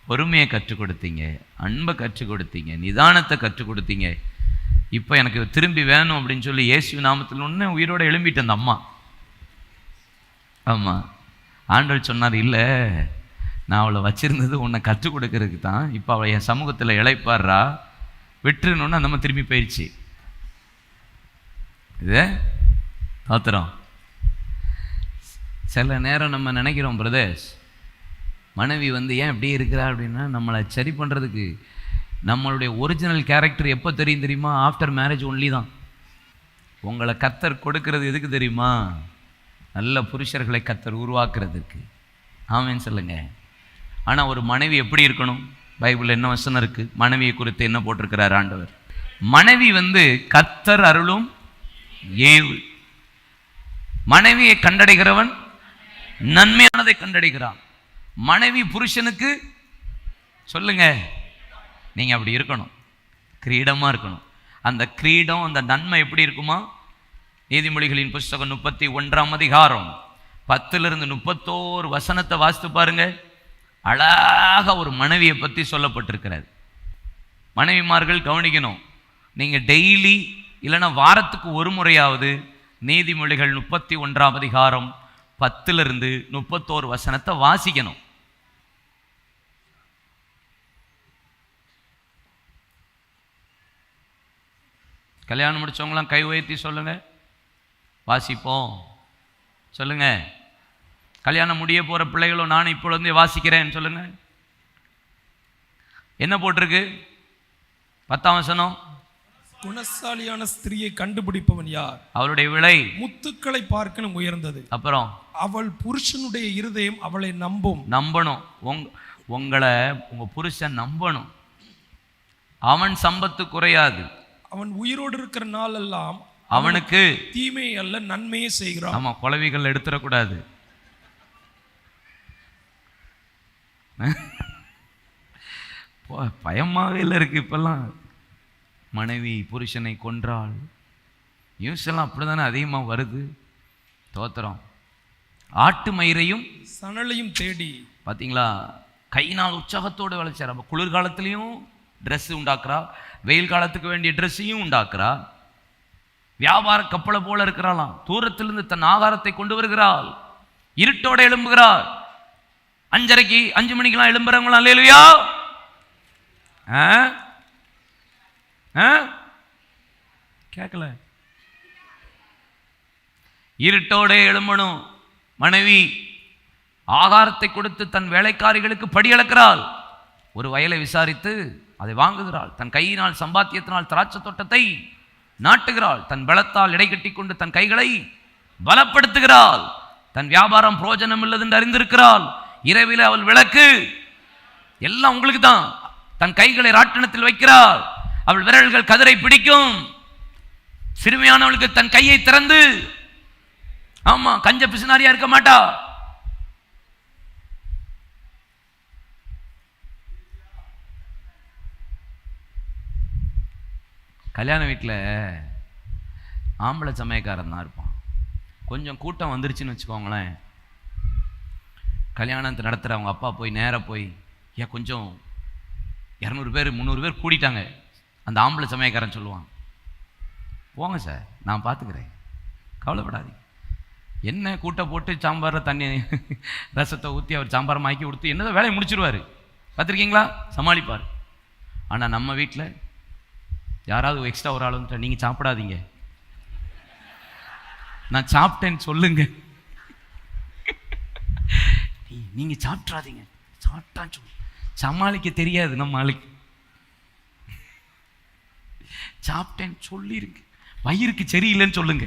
S2: பொறுமையை கற்றுக் கொடுத்தீங்க, அன்பை கற்றுக் கொடுத்தீங்க, நிதானத்தை கற்றுக் கொடுத்தீங்க. இப்போ எனக்கு திரும்பி வேணும் அப்படின்னு சொல்லி இயேசு நாமத்தில் ஒன்று உயிரோட எழும்பிட்டு அந்த அம்மா. ஆமாம், ஆண்டவர் சொன்னார், இல்லை நான் அவளை வச்சிருந்தது உன்னை கற்றுக் கொடுக்கறதுக்கு தான். இப்போ அவளை என் சமூகத்தில் இழைப்பாடுறா, விட்டுருணுன்னு அந்த அம்மா திரும்பி போயிடுச்சு. இது ஆத்திரம். சில நேரம் நம்ம நினைக்கிறோம், பிரதர்ஸ், மனைவி வந்து ஏன் இப்படி இருக்கிறா அப்படின்னா நம்மளை சரி பண்ணுறதுக்கு. நம்மளுடைய ஒரிஜினல் கேரக்டர் எப்போ தெரியும் தெரியுமா? ஆஃப்டர் மேரேஜ் ஒன்லி தான். உங்களை கர்த்தர் கொடுக்கறது எதுக்கு தெரியுமா? நல்ல புருஷர்களை கர்த்தர் உருவாக்குறதுக்கு. ஆமேன்னு சொல்லுங்க. ஆனால் ஒரு மனைவி எப்படி இருக்கணும்? பைபிளில் என்ன வசனம் இருக்குது? மனைவியை குறித்து என்ன போட்டிருக்கிறார் ஆண்டவர்? மனைவி வந்து கர்த்தர் அருளும் ஏவு. மனைவியை கண்டடைகிறவன் நன்மையானதை கண்டடைகிறான். மனைவி புருஷனுக்கு சொல்லுங்க, நீங்க அப்படி இருக்கணும், கிரீடமா இருக்கணும். அந்த கிரீடம், அந்த நன்மை எப்படி இருக்குமா? நீதிமொழிகளின் புஸ்தகம் 31ஆம் அதிகாரம் 10-31 வசனத்தை வாசித்து பாருங்க. அழகாக ஒரு மனைவியை பற்றி சொல்லப்பட்டிருக்கிறது. மனைவிமார்கள் கவனிக்கணும். நீங்க டெய்லி இல்லைன்னா வாரத்துக்கு ஒரு முறையாவது நீதிமொழிகள் 31ஆம் அதிகாரம் 10-31 வசனத்தை வாசிக்கணும். கல்யாணம் முடிச்சவங்களாம் கை உயர்த்தி சொல்லுங்க, வாசிப்போம் சொல்லுங்க. கல்யாணம் முடிய போற பிள்ளைகளும் நான் இப்பொழுதே வாசிக்கிறேன் சொல்லுங்க. என்ன போட்டிருக்கு? 10ஆம் வசனம்.
S3: குணசாலியான ஸ்திரியை கண்டுபிடிப்பவன் யார்?
S2: அவளுடைய விலை
S3: முத்துக்களை பார்க்கணும் உயர்ந்தது.
S2: அப்புறம்
S3: அவள் புருஷனுடைய இருதயம் அவளை நம்பணும்.
S2: உங்களை உங்க புருஷன் நம்பணும். அவன் சம்பத்து குறையாது.
S3: அவன் உயிரோடு இருக்கிற நாள் எல்லாம்
S2: அவனுக்கு
S3: தீமை அல்ல நன்மையே செய்கிறான்.
S2: ஆமா, குலவிகள் எடுத்துடக்கூடாது. பயமாவே இல்லை இருக்கு இப்பெல்லாம். மனைவி புருஷனை கொன்றாள், நியூஸ் எல்லாம் அப்படிதானே அதிகமாக வருது. தோத்திரம். ஆட்டு மயிரையும்
S3: சணலையும் தேடி
S2: பார்த்தீங்களா? கை நாள் உற்சாகத்தோடு விளைச்சார். அப்போ குளிர்காலத்திலையும் ட்ரெஸ் உண்டாக்குறா, வெயில் காலத்துக்கு வேண்டிய ட்ரெஸ்ஸையும் உண்டாக்குறா. வியாபார கப்பலை போல இருக்கிறாளாம். தூரத்திலிருந்து தன் ஆகாரத்தை கொண்டு வருகிறாள். இருட்டோட எழும்புகிறார். 5:30 5 மணிக்கெல்லாம் எழும்புறவங்களாம் அல்லேலூயா. கேட்கல. இருட்டோட எழும்பணும். மனைவி ஆகாரத்தை கொடுத்து தன் வேலைக்காரிகளுக்கு படி அளக்கிறாள். ஒரு வயலை விசாரித்து அதை வாங்குகிறாள். தன் கையினால் சம்பாத்தியத்தினால் திராட்சை தோட்டத்தை நாட்டுகிறாள். தன் பலத்தால் இடை கட்டி கொண்டு தன் கைகளை பலப்படுத்துகிறாள். தன் வியாபாரம் பிரோஜனம் இல்லது என்று அறிந்திருக்கிறாள். இரவில் அவள் விளக்கு எல்லாம் உங்களுக்கு தான். தன் கைகளை ராட்டினத்தில் வைக்கிறாள். அவள் விரல்கள் கதிரை பிடிக்கும். சிறுமியானவளுக்கு தன் கையை திறந்து, ஆமா, கஞ்ச பிசுனாரியா இருக்க மாட்டா. கல்யாண வீட்டில் ஆம்பளை சமயக்காரன் தான் இருப்பான். கொஞ்சம் கூட்டம் வந்துருச்சுன்னு வச்சுக்கோங்களேன், கல்யாணத்தை நடத்துகிற அவங்க அப்பா போய் நேராக போய், ஏன் கொஞ்சம் 200 பேர் 300 பேர் கூடிட்டாங்க, அந்த ஆம்பளை சமயக்காரன் சொல்லுவான், போங்க சார் நான் பார்த்துக்கிறேன், கவலைப்படாதீங்க. என்ன கூட்டை போட்டு சாம்பாரில் தண்ணி ரசத்தை ஊற்றி அவர் சாம்பாரம் ஆக்கி கொடுத்து என்னதான் வேலையை முடிச்சிருவார். பார்த்துருக்கீங்களா? சமாளிப்பார். ஆனால் நம்ம வீட்டில் யாராவது எக்ஸ்ட்ரா ஒரு ஆள் வந்துட்டா, நீங்கள் சாப்பிடாதீங்க, நான் சாப்பிட்டேன்னு சொல்லுங்க, நீங்கள் சாப்பிட்றாதீங்க, சாப்பிட்டான்னு சொல்லு. சமாளிக்க தெரியாது நம்ம ஆளுக்கு. சாப்பிட்டேன்னு சொல்லிருக்கு, வயிறுக்கு சரியில்லைன்னு சொல்லுங்க.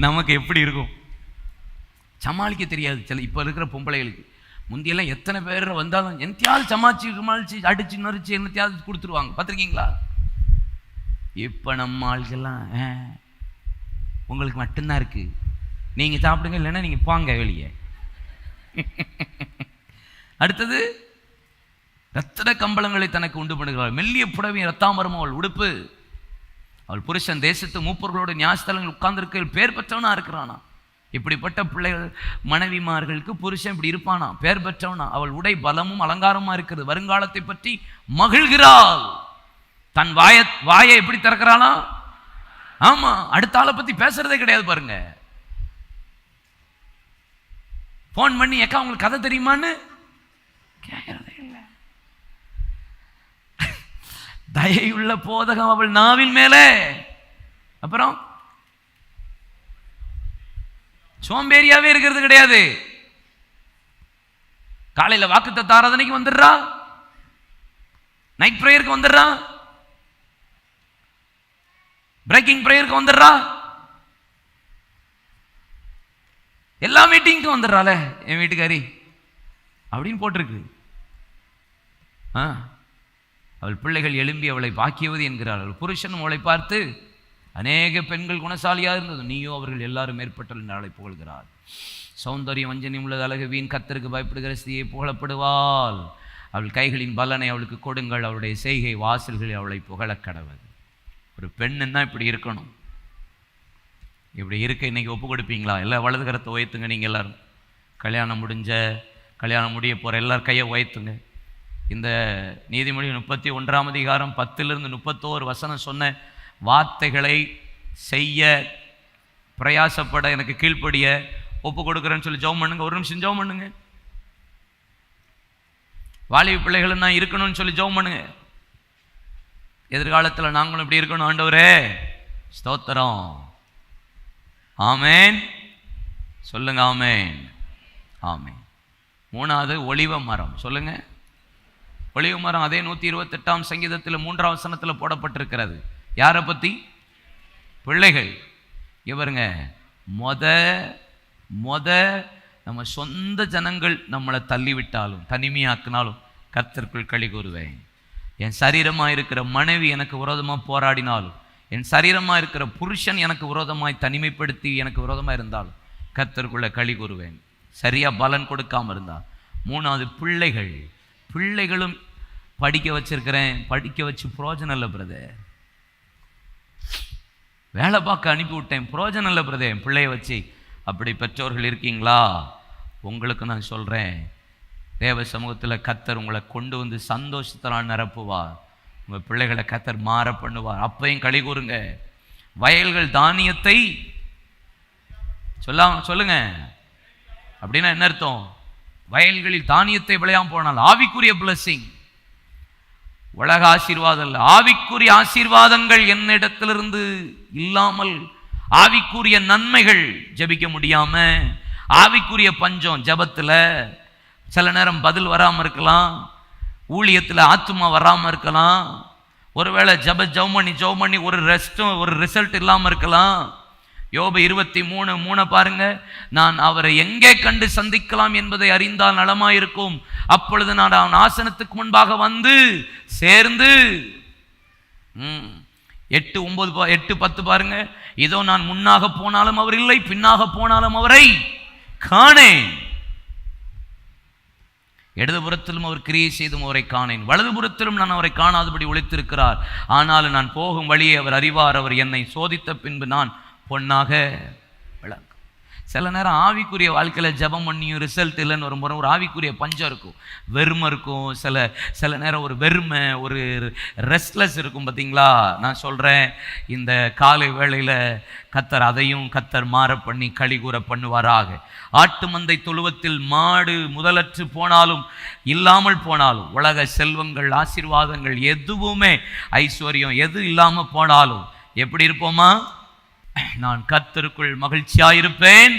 S2: நமக்கு எப்படி இருக்கும்? சமாளிக்க தெரியாது சில இப்போ இருக்கிற பொம்பளைகளுக்கு. முந்தியெல்லாம் எத்தனை பேர் வந்தாலும் என்னத்தையாவது சமாளிச்சு அடிச்சு நரிச்சு என்னத்தையாவது கொடுத்துருவாங்க. பார்த்துருக்கீங்களா? இப்போ நம்ம ஆளுக்கெல்லாம் உங்களுக்கு மட்டும்தான் இருக்கு, நீங்கள் சாப்பிடுங்க, இல்லைன்னா நீங்கள் போங்க வெளியே. அடுத்தது, ரத்தின கம்பளங்களை தனக்கு உண்டு பண்ணுகிறாள். மெல்லிய புடவையும் ரத்தாமரமும் அவள் உடுப்பு. அவள் புருஷன் தேசத்து மூப்பர்களோட ஞாயிற்றுத்தலங்கள் உட்கார்ந்துருக்க பேர் பெற்றவனா இருக்கிறானா. இப்படிப்பட்ட பிள்ளைகள் மனைவிமார்களுக்கு புருஷன் இப்படி இருப்பானா, பேர் பெற்றவனா. அவள் உடை பலமும் அலங்காரமா இருக்கிறது. வருங்காலத்தை பற்றி மகிழ்கிறாள். தன் வாயை எப்படி திறக்கிறானா? ஆமா, அடுத்த ஆளை பத்தி பேசுறதே கிடையாது. பாருங்க, போன் பண்ணி ஏக்கா உங்களுக்கு கதை தெரியுமான்னு கேட்கறதே இல்லை. தயையுள்ள போதகம் அவள் நாவின் மேலே. அப்புறம் சோம்பேறியாவே இருக்கிறது கிடையாது. காலையில வாக்குத்தத்த ஆராதனைக்கு வந்துடுறா, நைட் பிரேயருக்கு வந்துடுறா, பிரேக்கிங் பிரேயருக்கு வந்துடுறா, எல்லா மீட்டிங்க்கும் வந்துடுறாள என் வீட்டுக்காரி அப்படின்னு போட்டிருக்கு. அவள் பிள்ளைகள் எழும்பி அவளை பாக்கியவது என்கிறாள். புருஷனும் அவளை பார்த்து, அநேக பெண்கள் குணசாலியாக இருந்தது, நீயோ அவர்கள் எல்லாரும் மேற்பட்டல் நாளை புகழ்கிறாள். சௌந்தரியம் வஞ்சனியம் உள்ளது அழகு வீண், கர்த்தருக்கு பயப்படுகிற ஸ்திரியை புகழப்படுவாள். அவள் கைகளின் பலனை அவளுக்கு கொடுங்கள், அவளுடைய செய்கை வாசல்களில் அவளை புகழக் கடவது. ஒரு பெண்ணுன்னா இப்படி இருக்கணும். இப்படி இருக்க இன்னைக்கு ஒப்பு கொடுப்பீங்களா? எல்லாம் வலது கரத்தை உயர்த்துங்க. நீங்கள் எல்லாரும் கல்யாணம் முடிய போகிற எல்லாரும் கையை உயர்த்துங்க. இந்த நீதிமொழி 31ஆம் அதிகாரம் 10 - 31 வசனம் சொன்ன வார்த்தைகளை செய்ய பிரயாசப்பட, எனக்கு கீழ்ப்படிய ஒப்பு கொடுக்குறேன்னு சொல்லி ஜெபம் பண்ணுங்க. ஒரு நிமிஷம் ஜெபம் பண்ணுங்க. வாலிப பிள்ளைகள் நான் இருக்கணும்னு சொல்லி ஜெபம் பண்ணுங்க. எதிர்காலத்தில் நாங்களும் இப்படி இருக்கணும். ஆண்டவரே ஸ்தோத்திரம். ஆமேன் சொல்லுங்க. ஆமேன் ஆமேன். 3வது, ஒலிவ மரம். சொல்லுங்க. ஒலிவ மரம் அதே 128ஆம் சங்கீதத்தில் 3ஆம் வசனத்தில் போடப்பட்டிருக்கிறது. யாரை பற்றி? பிள்ளைகள். இவருங்க மொத நம்ம சொந்த ஜனங்கள் நம்மளை தள்ளிவிட்டாலும் தனிமையாக்கினாலும் கர்த்தருக்குள் களி கூறுவேன். என் சரீரமாக இருக்கிற மனைவி எனக்கு விரோதமாக போராடினாலும், என் சரீரமாக இருக்கிற புருஷன் எனக்கு விரோதமாய் தனிமைப்படுத்தி எனக்கு விரோதமாக இருந்தாலும் கர்த்தருக்குள்ள களி கூறுவேன். சரியாக பலன் கொடுக்காமல் இருந்தால். 3வது, பிள்ளைகளும் படிக்க வச்சிருக்கிறேன், படிக்க வச்சு புரோஜனம் இல்லை பிரதர். வேலை பார்க்க அனுப்பி விட்டேன், புரோஜனம் இல்லை பிரதர் என் பிள்ளைய வச்சு. அப்படி பெற்றோர்கள் இருக்கீங்களா? உங்களுக்கு நான் சொல்கிறேன், தேவ சமூகத்தில் கர்த்தர் உங்களை கொண்டு வந்து சந்தோஷத்தினால் நிரப்புவார். உங்கள் பிள்ளைகளை கர்த்தர் மாற பண்ணுவார். அப்பையும் களி கூறுங்க. வயல்கள் தானியத்தை சொல்லுங்க. அப்படின்னா என்ன அர்த்தம்? வயல்களில் தானியத்தை விளையாம போனால் ஆவிக்குரிய பிளஸிங், உலக ஆசீர்வாதம் இல்லை, ஆவிக்குரிய ஆசீர்வாதங்கள் என்னிடத்திலிருந்து இல்லாமல் ஆவிக்குரிய நன்மைகள் ஜெபிக்க முடியாம, ஆவிக்குரிய பஞ்சம் ஜெபத்துல சில நேரம் பதில் வராம இருக்கலாம், ஊழியத்தில் ஆத்துமா வராம இருக்கலாம், ஒருவேளை ஜெபம் பண்ணி ஒரு ரெஸ்டும் ஒரு ரிசல்ட் இல்லாம இருக்கலாம். யோபு 23:3 பாருங்க. நான் அவரை எங்கே கண்டு சந்திக்கலாம் என்பதை அறிந்தால் நலமாயிருக்கும், அப்பொழுது நான் அவன் ஆசனத்துக்கு முன்பாக வந்து சேர்ந்து. 8:10 பாருங்க. இதோ நான் முன்னாக போனாலும் அவர் இல்லை, பின்னாக போனாலும் அவரை காணேன், இடதுபுறத்திலும் அவர் கிரியை செய்தும் அவரை காணேன், வலதுபுறத்திலும் நான் அவரை காணாதபடி ஒளித்திருக்கிறார். ஆனாலும் நான் போகும் வழியை அவர் அறிவார், அவர் என்னை சோதித்த பின்பு நான் பொன்னாக விளங்கும். சில நேரம் ஆவிக்குரிய வாழ்க்கையில் ஜெபம் பண்ணியும் ரிசல்ட் இல்லைன்னு வரும்போது ஒரு ஆவிக்குரிய பஞ்சம் இருக்கும், வெறுமை இருக்கும். சில நேரம் ஒரு வெறுமை, ஒரு ரெஸ்ட்லெஸ் இருக்கும். பார்த்தீங்களா? நான் சொல்கிறேன், இந்த காலை வேளையில் கத்தர் மாற பண்ணி களிகூற பண்ணுவாராக. ஆட்டு மந்தை தொழுவத்தில் மாடு முதலற்று போனாலும் இல்லாமல் போனாலும், உலக செல்வங்கள் ஆசீர்வாதங்கள் எதுவுமே, ஐஸ்வர்யம் எது இல்லாமல் போனாலும் எப்படி இருப்போமா? நான் கர்த்தருக்குள் மகிழ்ச்சியாயிருப்பேன்,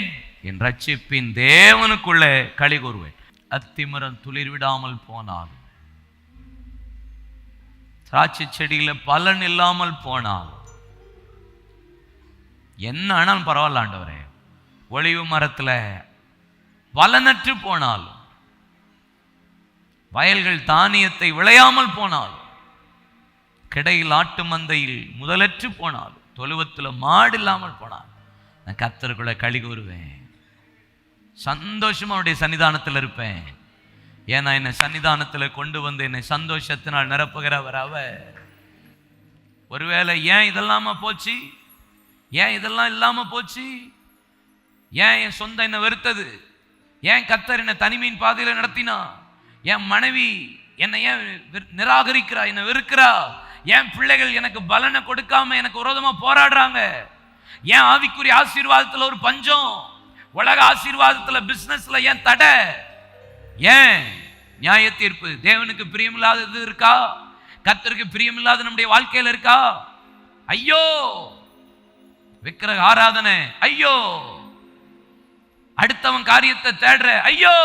S2: என் ரட்சிப்பின் தேவனுக்குள்ளே களி கூறுவேன். அத்திமரம் துளிர் விடாமல் போனாலும், திராட்சை செடியில பலன் இல்லாமல் போனாலும், என்ன ஆனாலும் பரவாயில்ல ஆண்டவரே, ஒலிவு மரத்துல பலனற்று போனாலும், வயல்கள் தானியத்தை விளையாமல் போனாலும், கிடையில் ஆட்டு மந்தையில் முதலற்று போனாலும், தொழுவத்தில் மாடு இல்லாமல் போனாலும், நான் கர்த்தருக்குள்ள களி கூறுவேன், சந்தோஷமா அவருடைய சன்னிதானத்தில் இருப்பேன். ஏன்னா என்னை சன்னிதானத்தில் கொண்டு வந்து என்னை சந்தோஷத்தினால் நிரப்புகிறவர் அவர். ஒருவேளை ஏன் இதெல்லாம போச்சு, ஏன் இதெல்லாம் இல்லாம போச்சு, ஏன் என் சொந்தம் என்னை வெறுத்தது, ஏன் கர்த்தர் என்னை தனிமையின் பாதையில் நடத்தினா, என் மனைவி என்னை ஏன் நிராகரிக்கிறா, என்னை வெறுக்கிறா, என் பிள்ளைகள் எனக்கு பலனை கொடுக்காம எனக்கு விரோதமா போராடுறாங்க, ஏன் ஆவிக்குரிய ஆசீர்வாதத்தில் ஒரு பஞ்சம், உலக ஆசீர்வாதத்தில் பிசினஸ்ல ஏன் தடை, ஏன் நியாய தீர்ப்பு, தேவனுக்கு பிரியமில்லாதது இருக்கா, கர்த்தருக்கு பிரியமில்லாத நம்முடைய வாழ்க்கையில் இருக்கா? ஐயோ விக்கிரக ஆராதனை, ஐயோ அடுத்தவன் காரியத்தை தேடுற, ஐயோ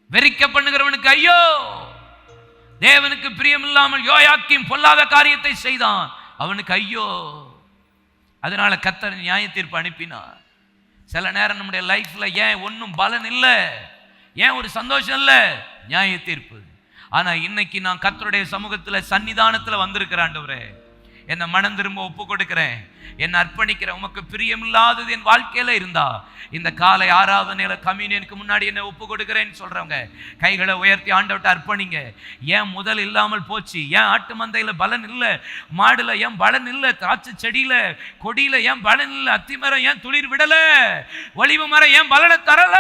S2: வெறிக்க பண்ணுகிறவனுக்கு ஐயோ. தேவனுக்கு பிரியமில்லாமல் யோயாக்கீம் பொல்லாத காரியத்தை செய்தான், அவனுக்கு ஐயோ. அதனால கர்த்தர் நியாய தீர்ப்பு அனுப்பினார். சில நேரம் நம்முடைய லைஃப்ல ஏன் ஒன்றும் பலன் இல்லை, ஏன் ஒரு சந்தோஷம் இல்லை, நியாய தீர்ப்பு. ஆனா இன்னைக்கு நான் கர்த்தருடைய சமூகத்துல சன்னிதானத்துல வந்திருக்கிறேன். ஆண்டவரே, என்னை மனம் திரும்ப ஒப்பு கொடுக்கிறேன், என்னை அர்ப்பணிக்கிறேன். உமக்கு பிரியமில்லாதது என் வாழ்க்கையில இருந்தா இந்த காலை ஆராதனையில கம்யூனியனுக்கு முன்னாடி என்னை ஒப்பு கொடுக்கிறேன்னு சொல்றவங்க கைகளை உயர்த்தி ஆண்டவர்ட்ட அர்ப்பணிங்க. ஏன் முதல் இல்லாமல் போச்சு, ஏன் ஆட்டு மந்தையில பலன் இல்லை, மாடுல ஏன் பலன் இல்லை, திராட்சை செடியில கொடியில ஏன் பலன் இல்லை, அத்திமரம் ஏன் துளிர் விடல, ஒலிவு மரம் ஏன் பலனை தரல,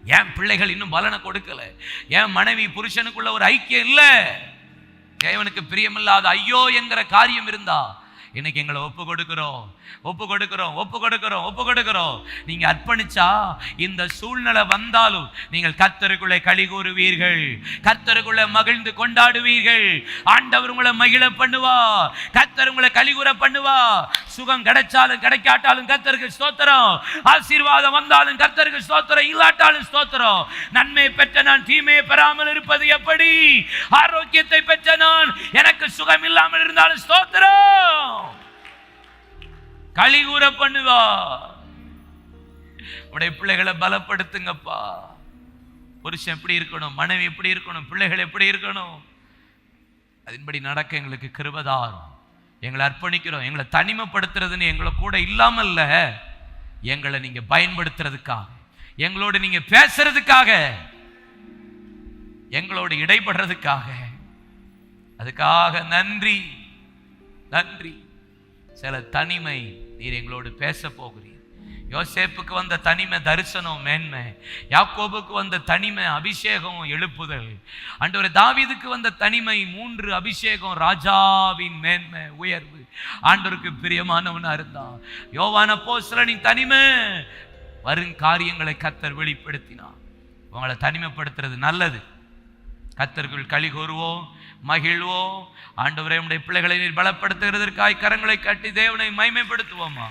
S2: ஏன் பிள்ளைகள் இன்னும் பலனை கொடுக்கல, ஏன் மனைவி புருஷனுக்குள்ள ஒரு ஐக்கியம் இல்லை, தேவனுக்கு பிரியமில்லாத ஐயோ என்கிற காரியம் இருந்தா இன்னைக்கு எங்களை ஒப்பு கொடுக்கிறோம். நீங்க அர்ப்பணிச்சா இந்த சூழ்நிலை வந்தாலும் நீங்கள் கர்த்தருக்குள்ளே களி கூறுவீர்கள், கர்த்தருக்குள்ளே மகிழ்ந்து கொண்டாடுவீர்கள். ஆண்டவர் உங்களை மகிழ பண்ணுவா, கர்த்தர் உங்களை களி கூற பண்ணுவா. சுகம் கிடைச்சாலும் கிடைக்காட்டாலும் கர்த்தருக்கு ஸ்தோத்திரம், ஆசீர்வாதம் வந்தாலும் கர்த்தருக்கு ஸ்தோத்திரம், இல்லாட்டாலும் ஸ்தோத்திரம். நன்மை பெற்ற நான் தீமையை பெறாமல் இருப்பது எப்படி, ஆரோக்கியத்தை பெற்ற நான் எனக்கு சுகம் இல்லாமல் இருந்தாலும் ஸ்தோத்திரம், களி கூற பண்ணுவா. உடைய பிள்ளைகளை பலப்படுத்துங்கப்பா. புருஷன் எப்படி இருக்கணும், மனைவி எப்படி இருக்கணும், பிள்ளைகள் எப்படி இருக்கணும், அதன்படி நடக்க எங்களுக்கு கிருபை தாரும். எங்களை அர்ப்பணிக்கிறோம். எங்களை தனிமைப்படுத்துறதுன்னு எங்களை கூட இல்லாமல்ல, எங்களை நீங்க பயன்படுத்துறதுக்காக, எங்களோடு நீங்க பேசுறதுக்காக, எங்களோடு இடைபடுறதுக்காக, அதுக்காக நன்றி. சில தனிமை நீர் எங்களோடு பேச போகிறீர். யோசேப்புக்கு வந்த தனிமை தரிசனம் மேன்மை, யாக்கோபுக்கு வந்த தனிமை அபிஷேகம் எழுப்புதல், ஆண்டவரே தாவீதுக்கு வந்த தனிமை 3 அபிஷேகம் ராஜாவின் மேன்மை உயர்வு, ஆண்டவருக்கு பிரியமானவனா இருந்தான். யோவான் அப்போஸ்தலனின் தனிமை வரும் காரியங்களை கர்த்தர் வெளிப்படுத்தினார். உங்களை தனிமைப்படுத்துறது நல்லது. கர்த்தருக்குள் களி கூறுவோம், மகிழ்வோம். ஆண்டவரே உம்முடைய பிள்ளைகளை நீர் பலப்படுத்துகிறதற்காய் கரங்களை கட்டி தேவனை மகிமைப்படுத்துவோமா.